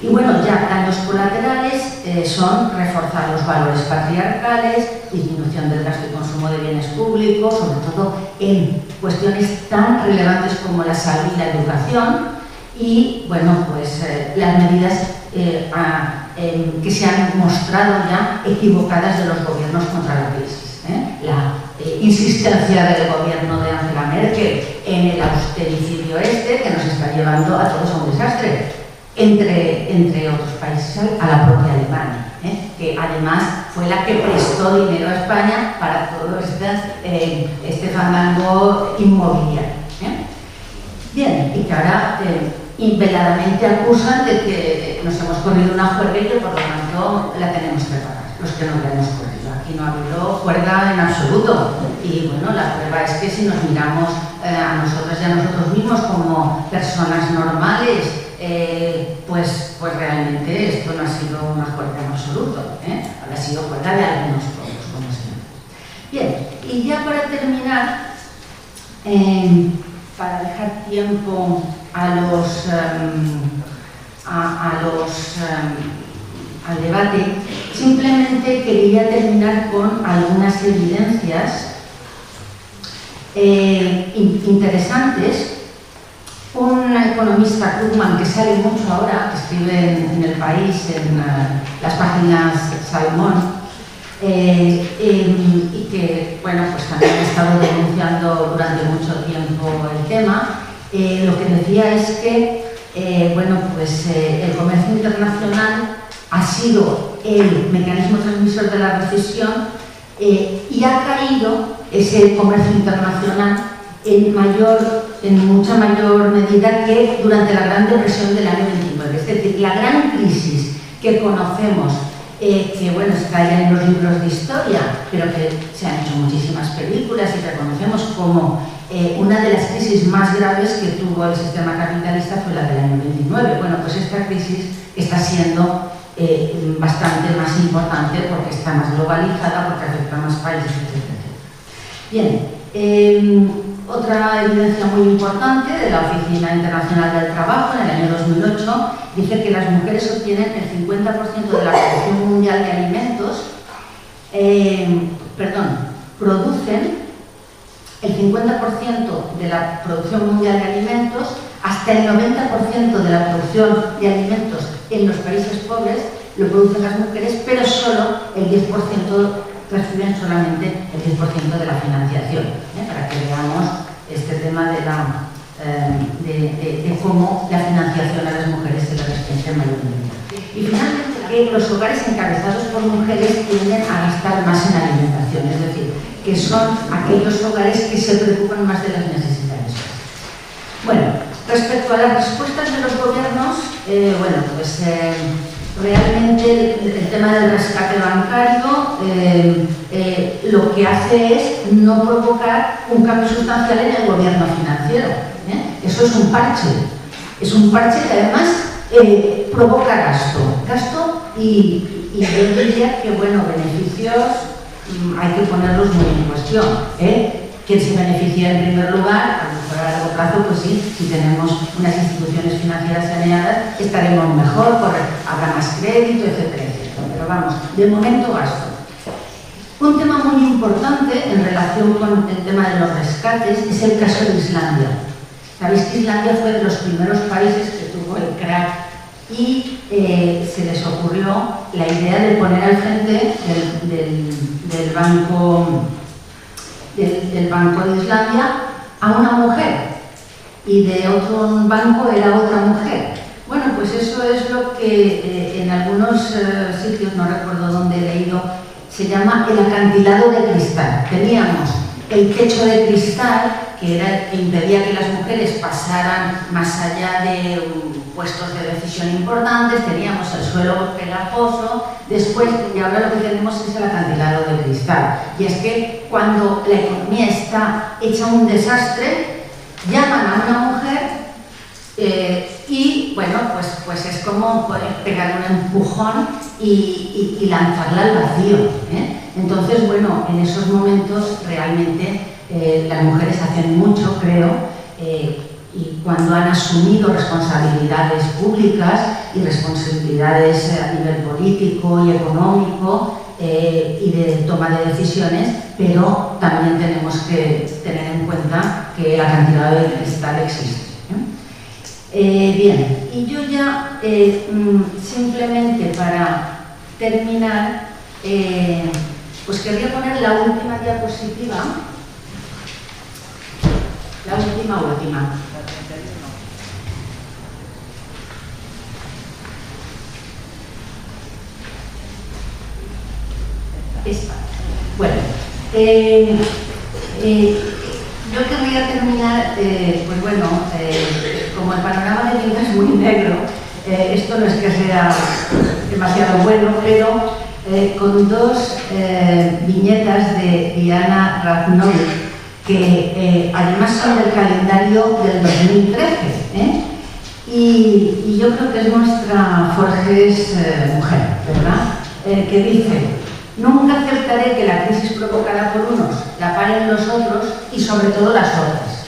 Y bueno, ya daños colaterales son reforzar los valores patriarcales, disminución del gasto y consumo de bienes públicos, sobre todo en cuestiones tan relevantes como la salud y la educación, y bueno, pues las medidas que se han mostrado ya equivocadas de los gobiernos contra la crisis. La insistencia del gobierno de Angela Merkel en el austericidio que nos está llevando a todos a un desastre. Entre otros países, a la propia Alemania, que además fue la que prestó dinero a España para todo este fandango inmobiliario. Bien, y que ahora veladamente acusan de que nos hemos corrido una juerga y que por lo tanto la tenemos que pagar, los que no la hemos corrido. Aquí no ha habido juerga en absoluto. Y bueno, la prueba es que si nos miramos a nosotras y a nosotros mismos como personas normales, pues realmente esto no ha sido una juerga en absoluto, ha sido juerga de algunos pocos, como siempre. Bien, y ya para terminar, para dejar tiempo al debate, simplemente quería terminar con algunas evidencias interesantes. Un economista, Krugman, que sale mucho ahora, que escribe en El País, en las páginas Salmón, y que, bueno, pues también ha estado denunciando durante mucho tiempo el tema, lo que decía es que, bueno, pues el comercio internacional ha sido el mecanismo transmisor de la recesión y ha caído ese comercio internacional en mucha mayor medida que durante la Gran Depresión del año 29. Es decir, la gran crisis que conocemos, que bueno, está ya en los libros de historia, pero que se han hecho muchísimas películas y reconocemos como una de las crisis más graves que tuvo el sistema capitalista fue la del año 29. Bueno, pues esta crisis está siendo bastante más importante porque está más globalizada, porque afecta a más países, etc. Bien. Otra evidencia muy importante de la Oficina Internacional del Trabajo en el año 2008 dice que las mujeres obtienen el 50% de la producción mundial de alimentos, producen el 50% de la producción mundial de alimentos, hasta el 90% de la producción de alimentos en los países pobres lo producen las mujeres, pero solo el 10% reciben solamente el 10% de la financiación, para que veamos este tema de cómo la financiación a las mujeres se le restringe mayormente. Y finalmente, que los hogares encabezados por mujeres tienden a gastar más en alimentación, es decir, que son aquellos hogares que se preocupan más de las necesidades. Bueno, respecto a las respuestas de los gobiernos, bueno, pues realmente el tema del rescate bancario lo que hace es no provocar un cambio sustancial en el gobierno financiero. Eso es un parche que además provoca gasto y yo diría que, bueno, beneficios hay que ponerlos muy en cuestión, que ¿Quién se beneficia en primer lugar? A lo mejor a largo plazo, pues sí, si tenemos unas instituciones financieras saneadas, estaremos mejor, habrá más crédito, etcétera, etcétera. Pero vamos, de momento gasto. Un tema muy importante en relación con el tema de los rescates es el caso de Islandia. Sabéis que Islandia fue de los primeros países que tuvo el crack y se les ocurrió la idea de poner al frente del Banco de Islandia a una mujer y de otro banco era otra mujer. Bueno, pues eso es lo que en algunos sitios, no recuerdo dónde he leído, se llama el acantilado de cristal. Teníamos el techo de cristal que impedía que las mujeres pasaran más allá de puestos de decisión importantes, teníamos el suelo pegajoso, después, y ahora lo que tenemos es el acantilado de cristal. Y es que cuando la economía está hecha un desastre, llaman a una mujer y, bueno, pues es como pegar un empujón y lanzarla al vacío, ¿eh? Entonces, bueno, en esos momentos realmente las mujeres hacen mucho, creo, y cuando han asumido responsabilidades públicas y responsabilidades a nivel político y económico y de toma de decisiones, pero también tenemos que tener en cuenta que el acantilado de cristal existe. Bien, y yo ya simplemente para terminar, pues querría poner la última diapositiva. La última. Esta. Bueno, yo querría terminar, pues bueno, como el panorama de Linda es muy negro, esto no es que sea demasiado bueno, pero con dos viñetas de Diana Raznowicz, que además son del calendario del 2013, y yo creo que es nuestra Forges mujer, ¿verdad? Que dice: nunca aceptaré que la crisis provocada por unos la paren los otros y sobre todo las otras.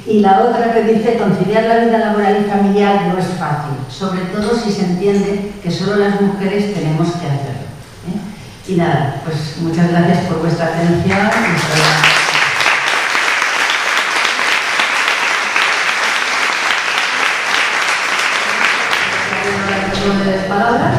Y la otra que dice: conciliar la vida laboral y familiar no es fácil, sobre todo si se entiende que solo las mujeres tenemos que hacerlo. Y nada, pues muchas gracias por vuestra atención. De palabras.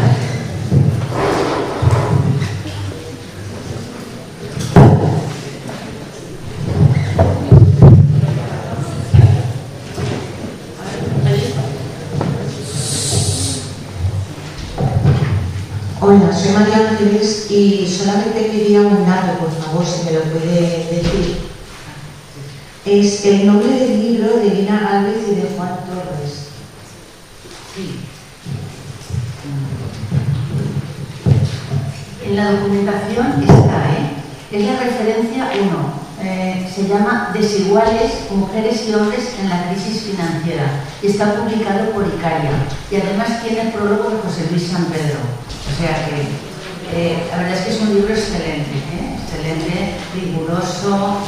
Hola, soy María Ángeles y solamente quería un dato, por favor, si me lo puede decir. Es el nombre del libro de Lina Álvarez y de Juan Torres. Sí. En la documentación está, es la referencia 1. Se llama Desiguales, mujeres y hombres en la crisis financiera. Y está publicado por Icaria. Y además tiene el prólogo de José Luis San Pedro. O sea que la verdad es que es un libro excelente, excelente, riguroso,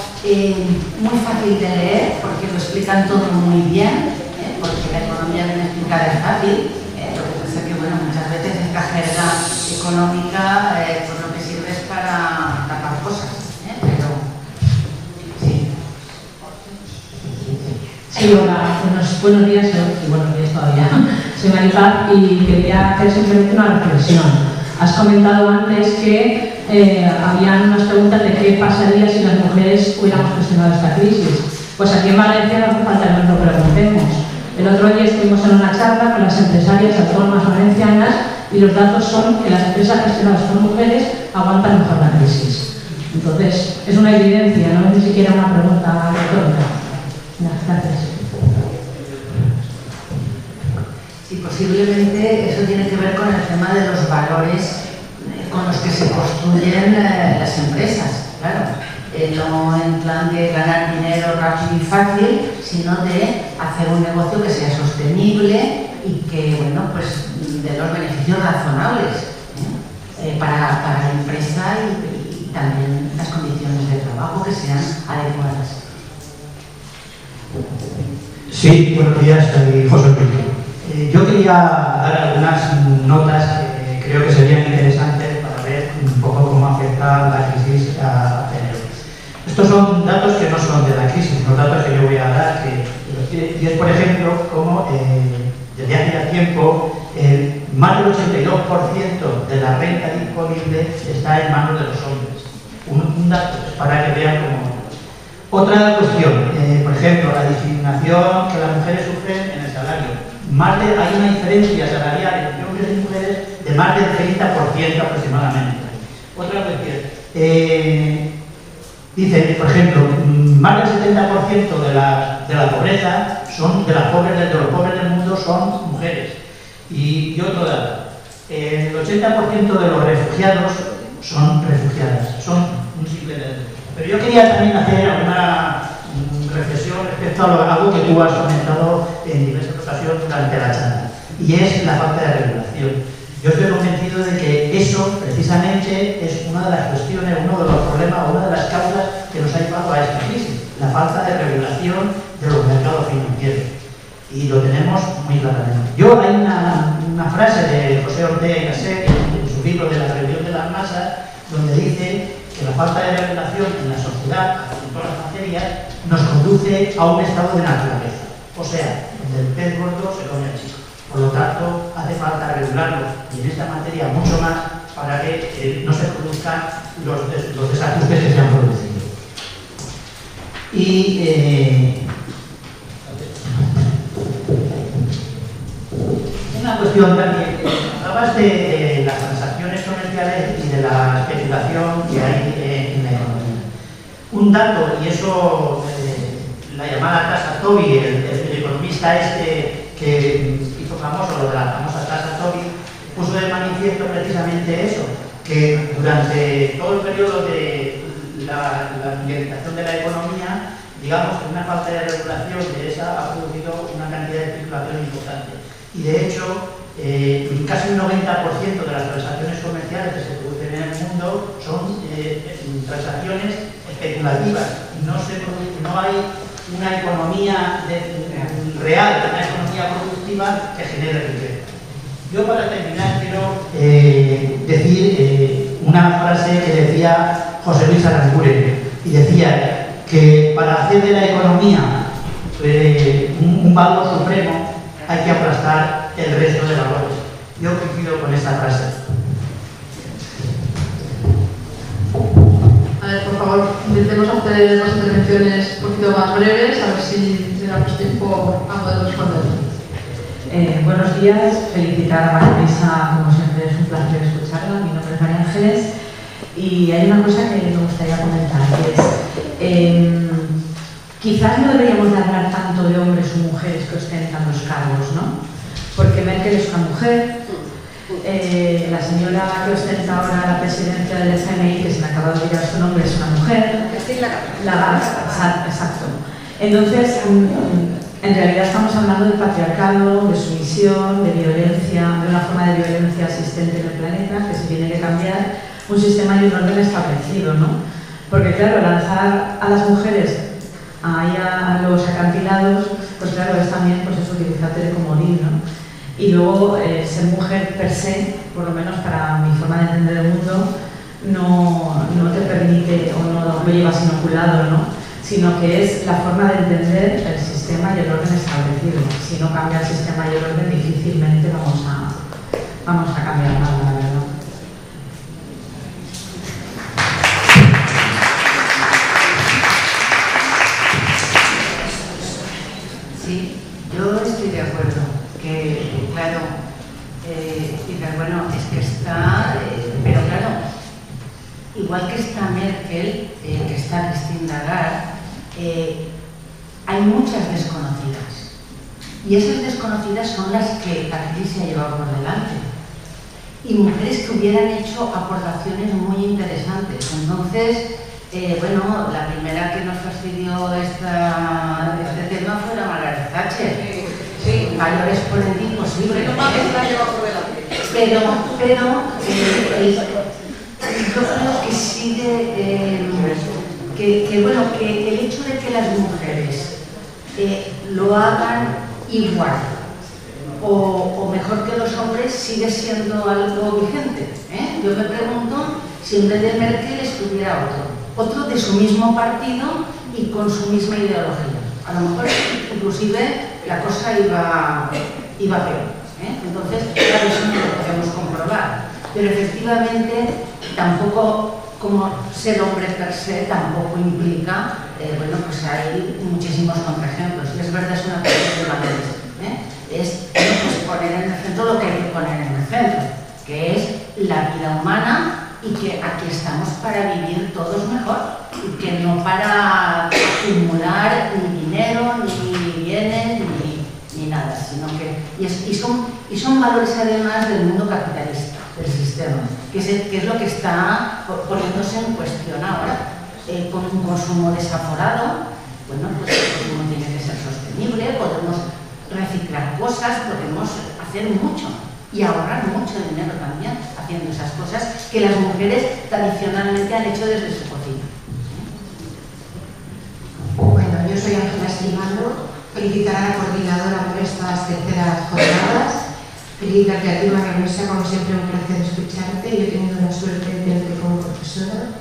muy fácil de leer porque lo explican todo muy bien, porque la economía bien explicada es fácil. Lo que pasa es que, bueno, muchas veces esta jerga económica pues lo que sirve es para tapar cosas, pero sí. Sí, hola, buenos días y buenos días todavía. Soy Maripaz y quería hacer simplemente una reflexión. Has comentado antes que habían unas preguntas de qué pasaría si las mujeres hubiéramos gestionado esta crisis. Pues aquí en Valencia no hace falta que nos lo preguntemos. El otro día estuvimos en una charla con las empresarias autónomas valencianas y los datos son que las empresas gestionadas por mujeres aguantan mejor la crisis. Entonces, es una evidencia, no es ni siquiera una pregunta retórica. Gracias. Sí, posiblemente eso tiene que ver con el tema de los valores con los que se construyen las empresas, claro. No en plan de ganar dinero rápido y fácil, sino de hacer un negocio que sea sostenible y que, bueno, pues de los beneficios razonables para la empresa y también las condiciones de trabajo que sean economías adecuadas. Sí, buenos días, soy José Luis. Yo quería dar algunas notas que creo que serían interesantes para ver un poco cómo afecta la crisis a género. Estos son datos que no son de la crisis, los datos que yo voy a dar, y es, por ejemplo, como desde hace ya tiempo más del 82% de la renta disponible está en manos de los hombres. Un dato para que vean cómo. Otra cuestión, por ejemplo, la discriminación que las mujeres sufren en el salario. Hay una diferencia salarial entre hombres y mujeres de más del 30% aproximadamente. Otra cuestión, dice, por ejemplo, más del 70% de la pobreza de los pobres del mundo son mujeres. Y otro dato, el 80% de los refugiados son refugiadas, son un simple dato. Pero yo quería también hacer una reflexión respecto a algo que tú has comentado en diversas ocasiones durante la charla, y es la falta de regulación. Yo estoy convencido de que eso, precisamente, es una de las cuestiones, uno de los problemas, una de las causas que nos ha llevado a esta crisis, la falta de regulación de los mercados financieros. Y lo tenemos muy claramente. Hay una frase de José Ortega y Gasset en su libro de la rebelión de las masas, donde dice que la falta de regulación en la sociedad, en todas las materias, nos conduce a un estado de naturaleza. O sea, donde el pez gordo se come al chico. Por lo tanto, hace falta regularlo, y en esta materia mucho más, para que no se produzcan los desajustes que se han producido. Y una cuestión también, hablabas de las transacciones comerciales y de la especulación que hay en la economía. Un dato, y eso, la llamada tasa Tobin, el economista que hizo famoso lo de la famosa tasa Tobin, puso de manifiesto precisamente eso, que durante todo el periodo de la mundialización de la economía, digamos que una falta de regulación de esa ha producido una cantidad de especulación importante. Y de hecho, casi un 90% de las transacciones comerciales que se producen en el mundo son transacciones especulativas. No hay una economía real, una economía productiva que genere riqueza. Yo, para terminar, quiero decir una frase que decía José Luis Aranguren, y decía que para hacer de la economía un valor supremo hay que aplastar el resto de valores. Yo coincido con esa frase. A ver, por favor, intentemos hacer las intervenciones un poquito más breves, a ver si tenemos tiempo a poder responder. Buenos días, felicitar a María Luisa, como siempre es un placer escucharla. Mi nombre es María Ángeles, y hay una cosa que me gustaría comentar, que es quizás no deberíamos de hablar tanto de hombres o mujeres que ostentan los cargos, ¿no? Porque Merkel es una mujer, la señora que ostenta ahora la presidencia del FMI, que se me acaba de olvidar su nombre, es una mujer. Exacto. Entonces, en realidad estamos hablando de patriarcado, de sumisión, de violencia, de una forma de violencia existente en el planeta, que se tiene que cambiar un sistema y un orden establecido, ¿no? Porque claro, lanzar a las mujeres ahí a los acantilados, pues claro, es también pues eso, utilizarte de comodín, ¿no? Y luego ser mujer per se, por lo menos para mi forma de entender el mundo, no te permite o no lo llevas inoculado, ¿no? Sino que es la forma de entender el sistema y el orden establecido. Si no cambia el sistema y el orden, difícilmente vamos a cambiar nada, la verdad. Sí, yo estoy de acuerdo, que claro, dices, bueno, es que está, pero claro, igual que está Merkel, que está Christine Lagarde, hay muchas desconocidas. Y esas desconocidas son las que la crisis se ha llevado por delante. Y mujeres que hubieran hecho aportaciones muy interesantes. Entonces, bueno, la primera que nos fastidió este tema fue la Margaret Thatcher. Sí, mayores por el imposible. Pero yo creo que sigue bueno, que el hecho de que las mujeres lo hagan igual o mejor que los hombres sigue siendo algo vigente. Yo me pregunto si en vez de Merkel estuviera otro de su mismo partido y con su misma ideología. A lo mejor inclusive la cosa iba peor. Entonces, claro, eso no lo podemos comprobar. Pero efectivamente, tampoco, como ser hombre per se, tampoco implica, bueno, pues hay muchísimos contraejemplos. Y es verdad, es una cuestión de valores. Es pues, poner en el centro lo que hay que poner en el centro, que es la vida humana y que aquí estamos para vivir todos mejor y que no para acumular ni dinero, ni bienes, ni nada, sino que y son valores además del mundo capitalista, del sistema, que es lo que está poniéndose en cuestión ahora, con un consumo desaforado. Bueno, pues el consumo tiene que ser sostenible, podemos reciclar cosas, podemos hacer mucho y ahorrar mucho dinero también haciendo esas cosas que las mujeres tradicionalmente han hecho desde su cocina. Bueno, yo soy Ángela Estimando. Felicitar a la coordinadora por estas terceras jornadas. Felicitar a ti, María Luisa, como siempre un placer escucharte. Yo he tenido la suerte de tenerte como profesora.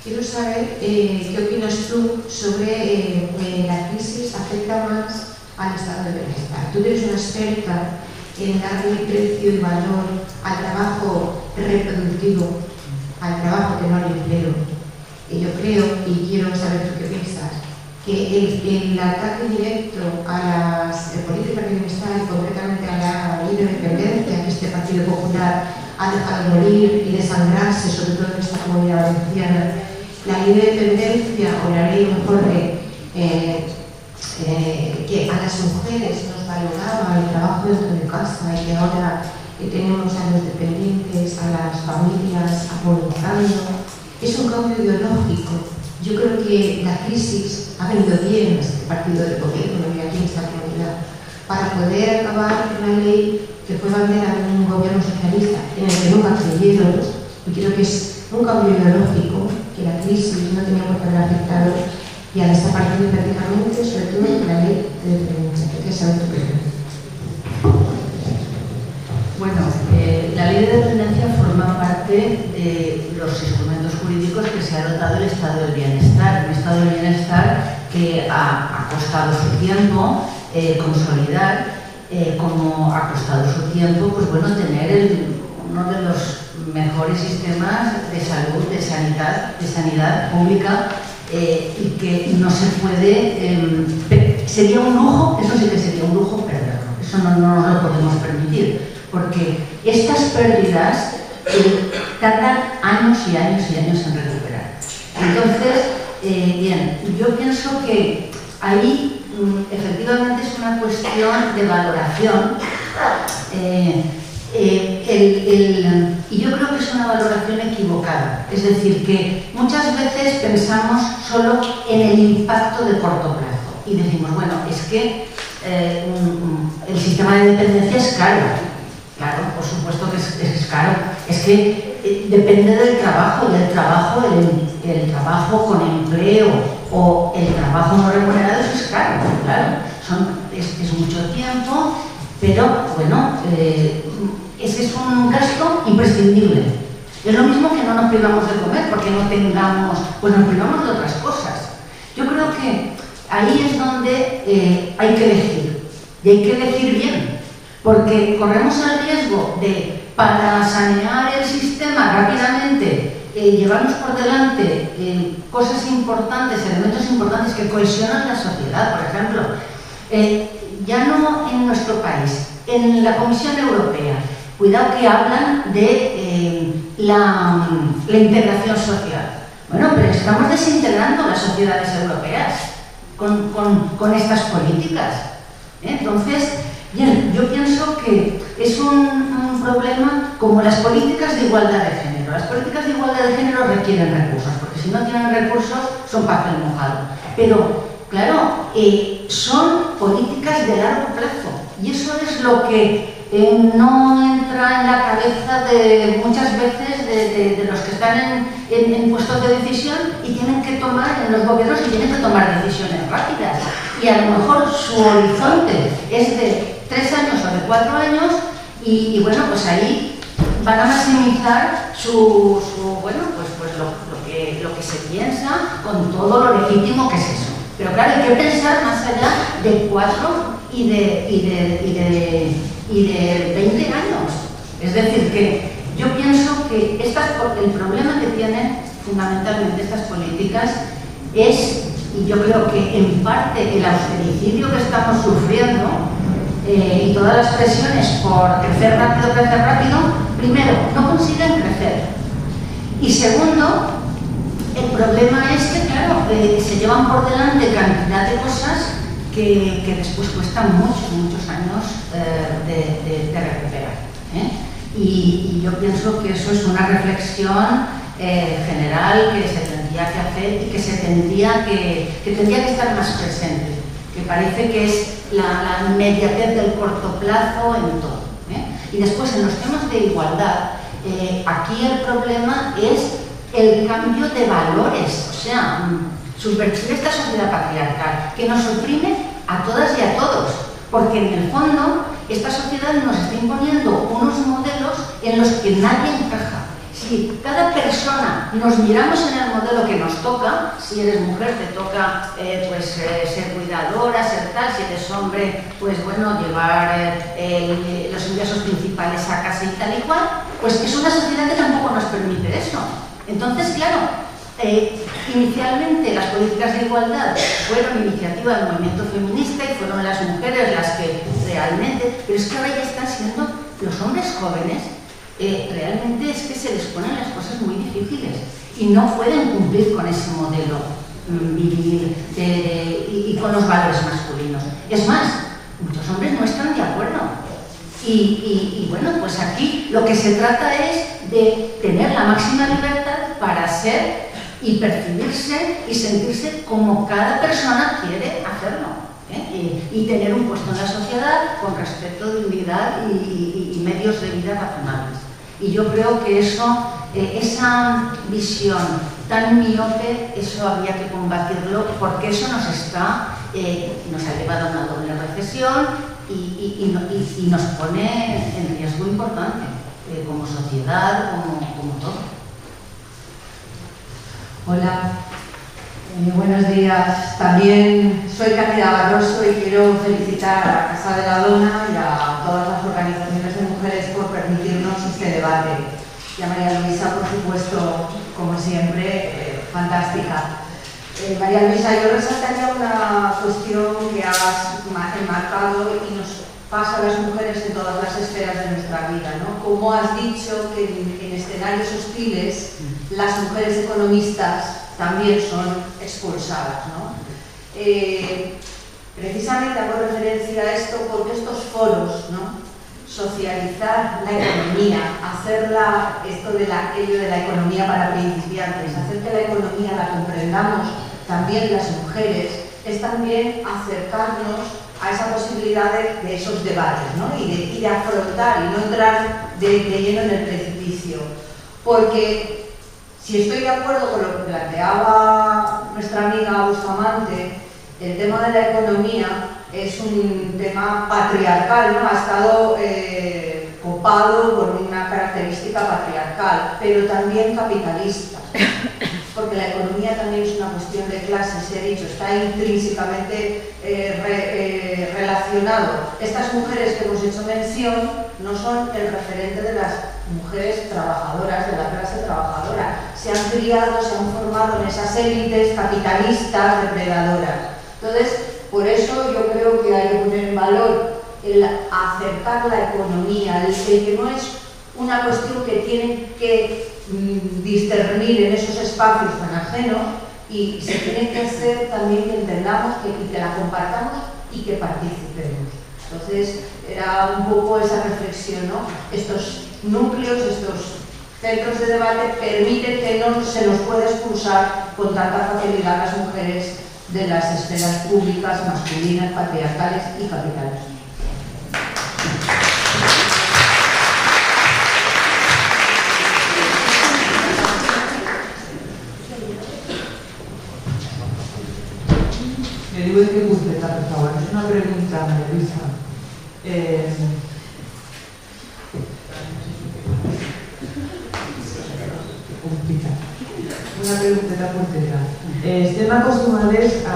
Quiero saber qué opinas tú sobre la crisis afecta más al estado de bienestar. Tú eres una experta en darle precio y valor al trabajo reproductivo, al trabajo que no al empleo. Y yo creo, y quiero saber tú qué piensas, que el ataque directo a las políticas de bienestar y concretamente a la ley de dependencia que este Partido Popular ha dejado morir y desangrarse, sobre todo en esta comunidad valenciana, la ley de dependencia o la ley mejor que a las mujeres nos valoraba el trabajo dentro de casa y que ahora tenemos a los dependientes, a las familias agonizando, es un cambio ideológico. Yo creo que la crisis ha venido bien a este partido del gobierno y aquí en esta comunidad para poder acabar una ley que fue bandera de un gobierno socialista en el que nunca creyeron, y creo que es un cambio ideológico que la crisis no tenía por qué haber afectado y al desaparecer prácticamente, sobre todo la ley de dependencia. ¿Qué sabes tú? Bueno, la ley de dependencia forma parte de los instrumentos jurídicos que se ha dotado el estado del bienestar. Un estado del bienestar que ha costado su tiempo consolidar, como ha costado su tiempo, pues bueno, tener uno de los mejores sistemas de salud, de sanidad pública, y que no se puede, sería un lujo, eso sí que sería un lujo perderlo, eso no nos lo podemos permitir, porque estas pérdidas tardan años y años y años en recuperar. Entonces, bien, yo pienso que ahí efectivamente es una cuestión de valoración, y yo creo que es una valoración equivocada. Es decir, que muchas veces pensamos solo en el impacto de corto plazo y decimos, bueno, es que el sistema de dependencia es caro. Claro, por supuesto que es caro. Es que depende del trabajo, y el trabajo con empleo o el trabajo no remunerado es caro, claro. Es mucho tiempo, pero bueno, es un gasto imprescindible. Es lo mismo que no nos privamos de comer porque no tengamos, pues nos privamos de otras cosas. Yo creo que ahí es donde hay que elegir, y hay que elegir bien, porque corremos el riesgo de, para sanear el sistema rápidamente, llevarnos por delante cosas importantes, elementos importantes que cohesionan la sociedad. Por ejemplo, ya no en nuestro país, en la Comisión Europea, cuidado que hablan de la integración social. Bueno, pero estamos desintegrando las sociedades europeas con estas políticas. Entonces, bien, yo pienso que es un problema como las políticas de igualdad de género. Las políticas de igualdad de género requieren recursos, porque si no tienen recursos son papel mojado. Pero, claro, son políticas de largo plazo, y eso es lo que no entra en la cabeza de muchas veces de los que están en puestos de decisión y tienen que que tomar en los gobiernos y tienen que tomar decisiones rápidas. Y a lo mejor su horizonte es de 3 años o de 4 años y bueno, pues ahí van a maximizar lo que se piensa con todo lo legítimo que es eso. Pero claro, hay que pensar más allá de 4 y de 20 años. Es decir, que yo pienso que el problema que tienen fundamentalmente estas políticas es, y yo creo que en parte el austericidio que estamos sufriendo y todas las presiones por crecer rápido, primero, no consiguen crecer. Y segundo, el problema es que, claro, se llevan por delante cantidad de cosas que después cuestan muchos años de recuperar. Y yo pienso que eso es una reflexión general que se tendría que hacer y que tendría que estar más presente, que parece que es la inmediatez del corto plazo en todo. Y después, en los temas de igualdad, aquí el problema es el cambio de valores, o sea, subvertir esta sociedad patriarcal que nos oprime a todas y a todos, porque en el fondo esta sociedad nos está imponiendo unos modelos en los que nadie encaja. Si cada persona nos miramos en el modelo que nos toca, si eres mujer te toca ser cuidadora, ser tal, si eres hombre, pues bueno, llevar los ingresos principales a casa y tal y cual, pues es una sociedad que tampoco nos permite eso. Entonces, claro, inicialmente las políticas de igualdad fueron iniciativa del movimiento feminista y fueron las mujeres las que realmente, pero es que ahora ya están siendo los hombres jóvenes, realmente es que se les ponen las cosas muy difíciles y no pueden cumplir con ese modelo viril y con los valores masculinos. Es más, muchos hombres no están de acuerdo. Y bueno, pues aquí lo que se trata es de tener la máxima libertad para ser y percibirse y sentirse como cada persona quiere hacerlo, y tener un puesto en la sociedad con respeto, dignidad y medios de vida razonables. Y yo creo que eso, esa visión tan miope, eso habría que combatirlo, porque eso nos ha llevado a una doble recesión y nos pone en riesgo importante, como sociedad, como todo. Hola, buenos días. También soy Cándida Barroso y quiero felicitar a la Casa de la Dona y a todas las organizaciones de mujeres por permitirnos este debate. Y a María Luisa, por supuesto, como siempre, fantástica. María Luisa, yo resaltaría una cuestión que has enmarcado y nos pasa a las mujeres en todas las esferas de nuestra vida, ¿no? Como has dicho que en escenarios hostiles las mujeres economistas también son expulsadas, ¿no? Precisamente hago referencia a esto porque estos foros, ¿no? Socializar la economía, hacerla, aquello de la economía para principiantes, hacer que la economía la comprendamos también las mujeres, es también acercarnos a esa posibilidad de esos debates, ¿no? y de afrontar y no entrar de lleno en el precipicio. Porque si estoy de acuerdo con lo que planteaba nuestra amiga Bustamante, el tema de la economía es un tema patriarcal, ¿no? Ha estado copado con una característica patriarcal, pero también capitalista. Porque la economía también es una cuestión de clase, se ha dicho, está intrínsecamente relacionado. Estas mujeres que hemos hecho mención no son el referente de las mujeres trabajadoras, de la clase trabajadora. Se han criado, se han formado en esas élites capitalistas, depredadoras. Entonces, por eso yo creo que hay que poner en valor el acercar la economía, el que no es una cuestión que tienen que discernir en esos espacios tan ajenos, y se tiene que hacer también que entendamos que la compartamos y que participemos. Entonces, era un poco esa reflexión, ¿no? Estos núcleos, estos centros de debate permiten que no se nos pueda expulsar con tanta facilidad a las mujeres de las esferas públicas, masculinas, patriarcales y capitales. Me digo de qué punteta, por favor. Es una pregunta, María Luisa. Una pregunteta punteta. Estem acostumades a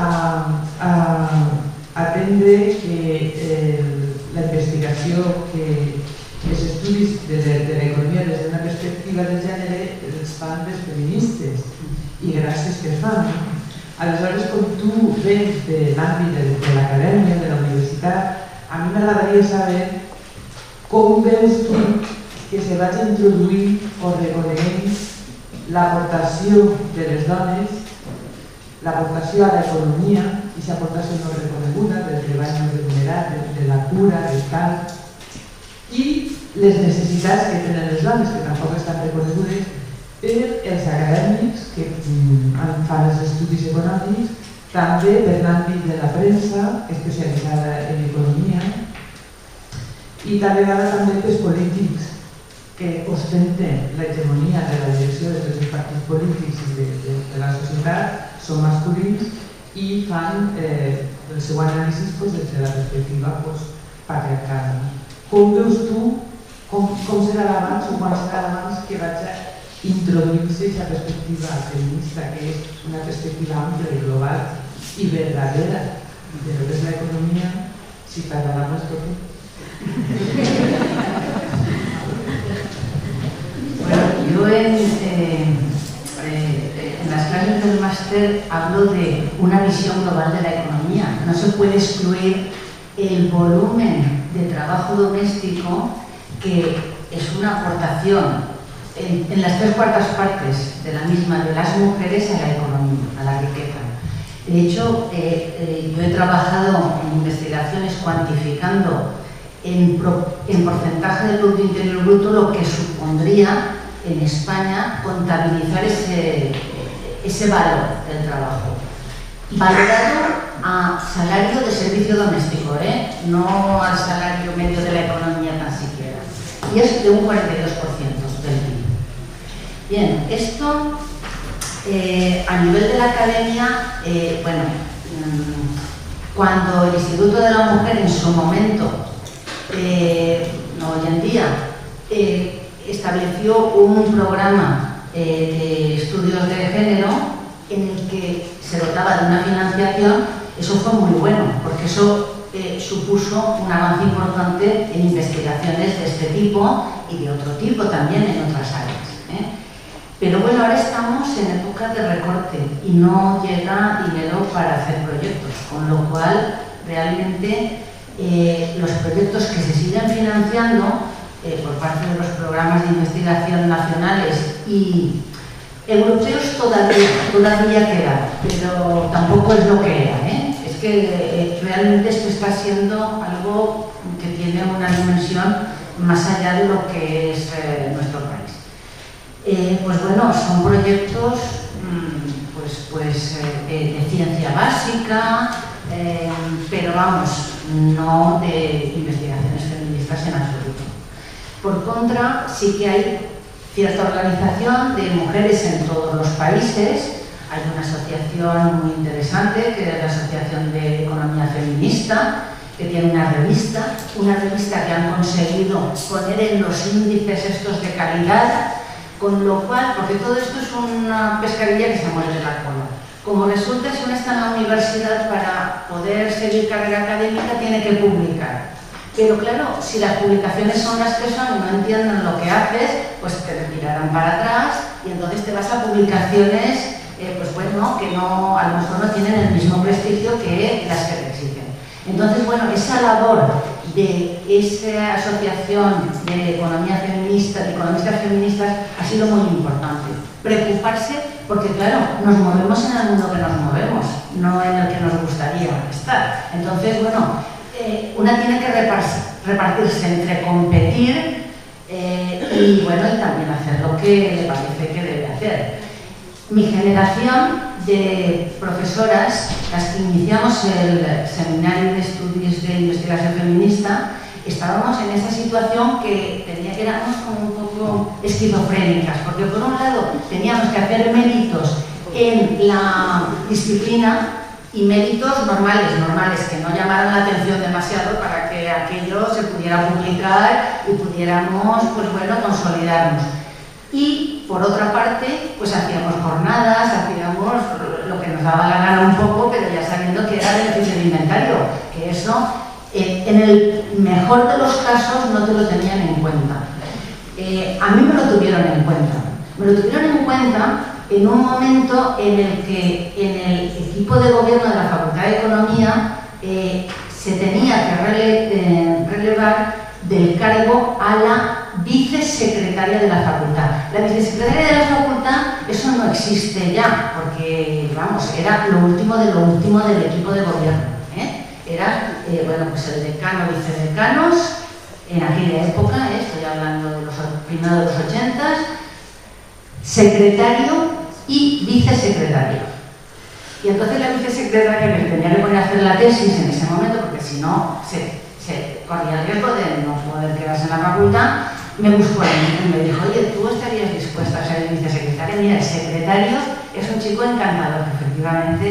aprendre que la investigació, que els estudis de l'economia des d'una perspectiva de gènere els fan les feministes i gràcies que fan. Aleshores, com tu vens de l'àmbit de l'acadèmia, de la universitat, a mi m'agradaria saber com veus tu que se vagi introduint o reconeguent l'aportació de les dones, l'aportació a l'economia, i aquesta aportació no reconeguda, del treball no remunerat, de la cura, del camp, i les necessitats que tenen les dones, que tampoc estan reconegudes, per els acadèmics que fan els estudis econòmics, també per l'àmbit de la premsa especialitzada en economia, i tal vegada també pels polítics que ostenten l'hegemonia de la direcció de tots els partits polítics i de la societat, són masculins i fan el seu anàlisi des de la perspectiva patriarcal. Com veus tu, com serà l'abans o quan serà l'abans que vaig a introduir-se aquesta perspectiva feminista, que és una perspectiva àmplia i global i verdadera de lo que és l'economia, si parlàvem tot? Bueno, yo en las clases del máster hablo de una visión global de la economía. No se puede excluir el volumen de trabajo doméstico, que es una aportación en las 3/4 partes de la misma de las mujeres a la economía, a la riqueza. De hecho, yo he trabajado en investigaciones cuantificando en porcentaje del Producto Interior Bruto lo que supondría en España contabilizar ese valor del trabajo, valorado a salario de servicio doméstico, no al salario medio de la economía tan siquiera, y es de un 42% del PIB. Bien, esto a nivel de la academia, bueno, cuando el Instituto de la Mujer en su momento, no hoy en día, estableció un programa de estudios de género en el que se dotaba de una financiación, eso fue muy bueno, porque eso supuso un avance importante en investigaciones de este tipo y de otro tipo también en otras áreas. Pero bueno, ahora estamos en época de recorte y no llega dinero para hacer proyectos, con lo cual realmente los proyectos que se siguen financiando por parte de los programas de investigación nacionales y europeos todavía queda, pero tampoco es lo que era, Es que realmente esto está siendo algo que tiene una dimensión más allá de lo que es nuestro país. Pues bueno, son proyectos de ciencia básica, pero vamos, no de investigaciones feministas en absoluto. Por contra, sí que hay cierta organización de mujeres en todos los países. Hay una asociación muy interesante, que es la Asociación de Economía Feminista, que tiene una revista que han conseguido poner en los índices estos de calidad, con lo cual, porque todo esto es una pescadilla que se muerde la cola. Como resulta, si uno está en la universidad, para poder seguir carrera académica tiene que publicar. Pero claro, si las publicaciones son las que son y no entienden lo que haces, pues te tirarán para atrás y entonces te vas a publicaciones que no, a lo mejor no tienen el mismo prestigio que las que te exigen. Entonces, bueno, esa labor de esa asociación de economía feminista, de economistas feministas, ha sido muy importante. Preocuparse porque, claro, nos movemos en el mundo que nos movemos, no en el que nos gustaría estar. Entonces, bueno, una tiene que repartirse entre competir y, bueno, y también hacer lo que le parece que debe hacer. Mi generación de profesoras, las que iniciamos el seminario de estudios de investigación feminista, estábamos en esa situación que éramos como un poco esquizofrénicas, porque por un lado teníamos que hacer méritos en la disciplina y méritos normales, que no llamaran la atención demasiado para que aquello se pudiera publicar y pudiéramos, pues bueno, consolidarnos. Y por otra parte, pues hacíamos jornadas, hacíamos lo que nos daba la gana un poco, pero ya sabiendo que era beneficio de inventario, que eso, en el mejor de los casos, no te lo tenían en cuenta. A mí me lo tuvieron en cuenta. Me lo tuvieron en cuenta en un momento en el que en el equipo de gobierno de la Facultad de Economía se tenía que relevar del cargo a la vicesecretaria de la facultad. La vicesecretaria de la facultad, eso no existe ya, porque, vamos, era lo último de lo último del equipo de gobierno. Era, bueno, pues el decano, vicedecanos, en aquella época, estoy hablando de los primeros de los 80s, secretario y vicesecretario. Y entonces la vicesecretaria, que tenía que poner a hacer la tesis en ese momento, porque si no se corría el riesgo de no poder quedarse en la facultad, me buscó a mí y me dijo: oye, ¿tú estarías dispuesta a ser vicesecretaria? Mira, el secretario es un chico encantador, que efectivamente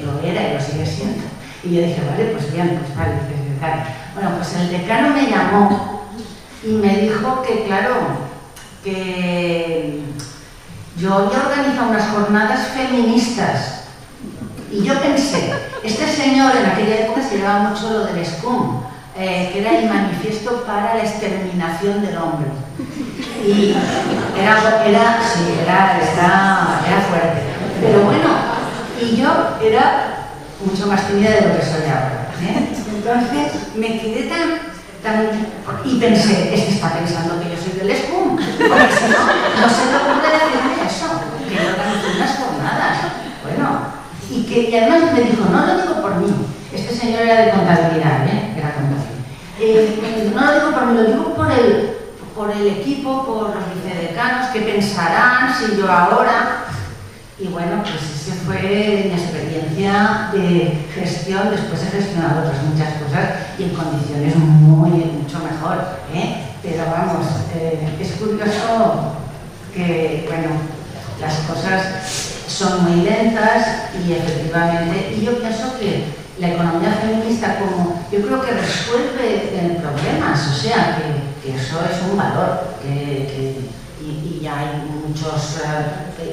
lo era y lo sigue siendo. Y yo dije: vale, pues bien, pues vale, vicesecretaria. Bueno, pues el decano me llamó y me dijo que, claro, que yo había organizado unas jornadas feministas. Y yo pensé, este señor en aquella época se llevaba mucho lo del SCUM, que era el manifiesto para la exterminación del hombre. Y era fuerte. Pero bueno, y yo era mucho más tímida de lo que soy ahora. Entonces me quedé y pensé, es que está pensando que yo soy del SCUM, porque si no se le ocurre decirme eso, que yo organizo unas jornadas. Bueno. Y además me dijo: no lo digo por mí, este señor era de contabilidad, era contable. No lo digo por mí, lo digo por el equipo, por los vicedecanos, que pensarán si yo ahora. Y bueno, pues esa fue mi experiencia de gestión. Después he gestionado otras muchas cosas y en condiciones mucho mejor, pero vamos, es curioso que, bueno, las cosas son muy lentas y efectivamente, y yo pienso que la economía feminista, como yo creo que resuelve problemas, o sea, que eso es un valor, y ya hay muchos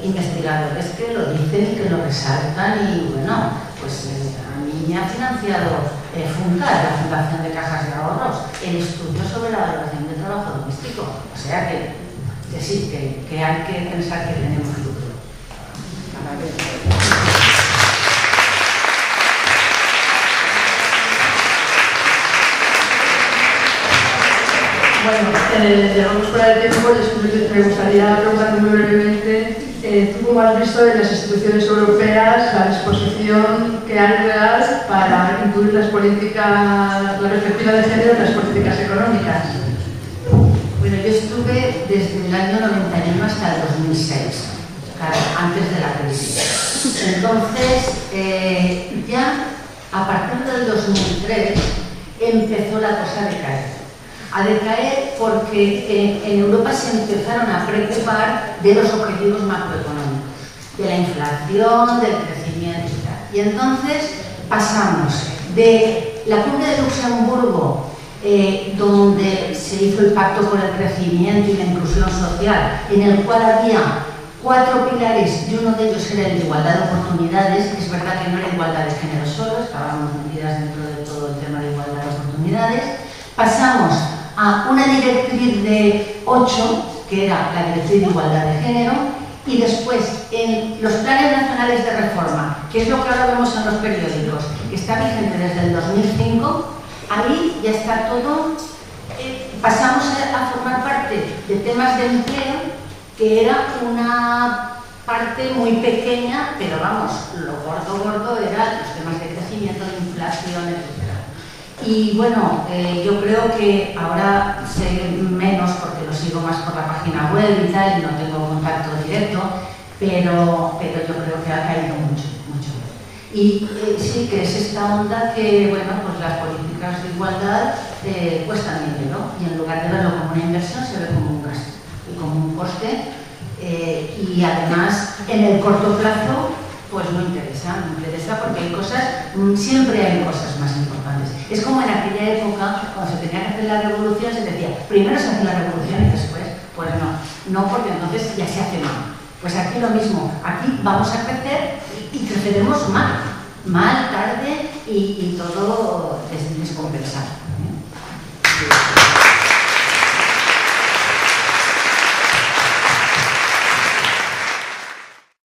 investigadores que lo dicen y que lo resaltan, y bueno, pues a mí me ha financiado FUNCA, la Fundación de Cajas de Ahorros, el estudio sobre la valoración del trabajo doméstico, o sea que sí, que hay que pensar que tenemos futuro. Bueno, llegamos fuera del tiempo. Me gustaría preguntar muy brevemente, ¿tú cómo has visto en las instituciones europeas la disposición que hay real para incluir las políticas, la perspectiva de género en las políticas económicas? Bueno, yo estuve desde el año 91 hasta el 2006. Antes de la crisis. Entonces, ya a partir del 2003 empezó la cosa a decaer porque en Europa se empezaron a preocupar de los objetivos macroeconómicos, de la inflación, del crecimiento y tal. Y entonces pasamos de la cumbre de Luxemburgo, donde se hizo el pacto por el crecimiento y la inclusión social, en el cual había 4 pilares y uno de ellos era el de igualdad de oportunidades. Es verdad que no era igualdad de género solo, estábamos metidas dentro de todo el tema de igualdad de oportunidades. Pasamos a una directriz de 8, que era la directriz de igualdad de género, y después en los planes nacionales de reforma, que es lo que ahora vemos en los periódicos, que está vigente desde el 2005, ahí ya está todo. Pasamos a formar parte de temas de empleo, que era una parte muy pequeña, pero vamos, lo gordo era los temas de crecimiento, de inflación, etc. Y bueno, yo creo que ahora sé menos porque lo sigo más por la página web y tal, y no tengo contacto directo, pero yo creo que ha caído mucho. Y sí que es esta onda que, bueno, pues las políticas de igualdad cuestan dinero, y en lugar de verlo como una inversión se ve como un gasto y como un coste, y además en el corto plazo pues no interesa. me interesa porque hay cosas, siempre hay cosas más importantes. Es como en aquella época, cuando se tenía que hacer la revolución, se decía, primero se hace la revolución y después, pues no, porque entonces ya se hace mal. Pues aquí lo mismo, aquí vamos a crecer y creceremos mal, tarde y todo descompensado.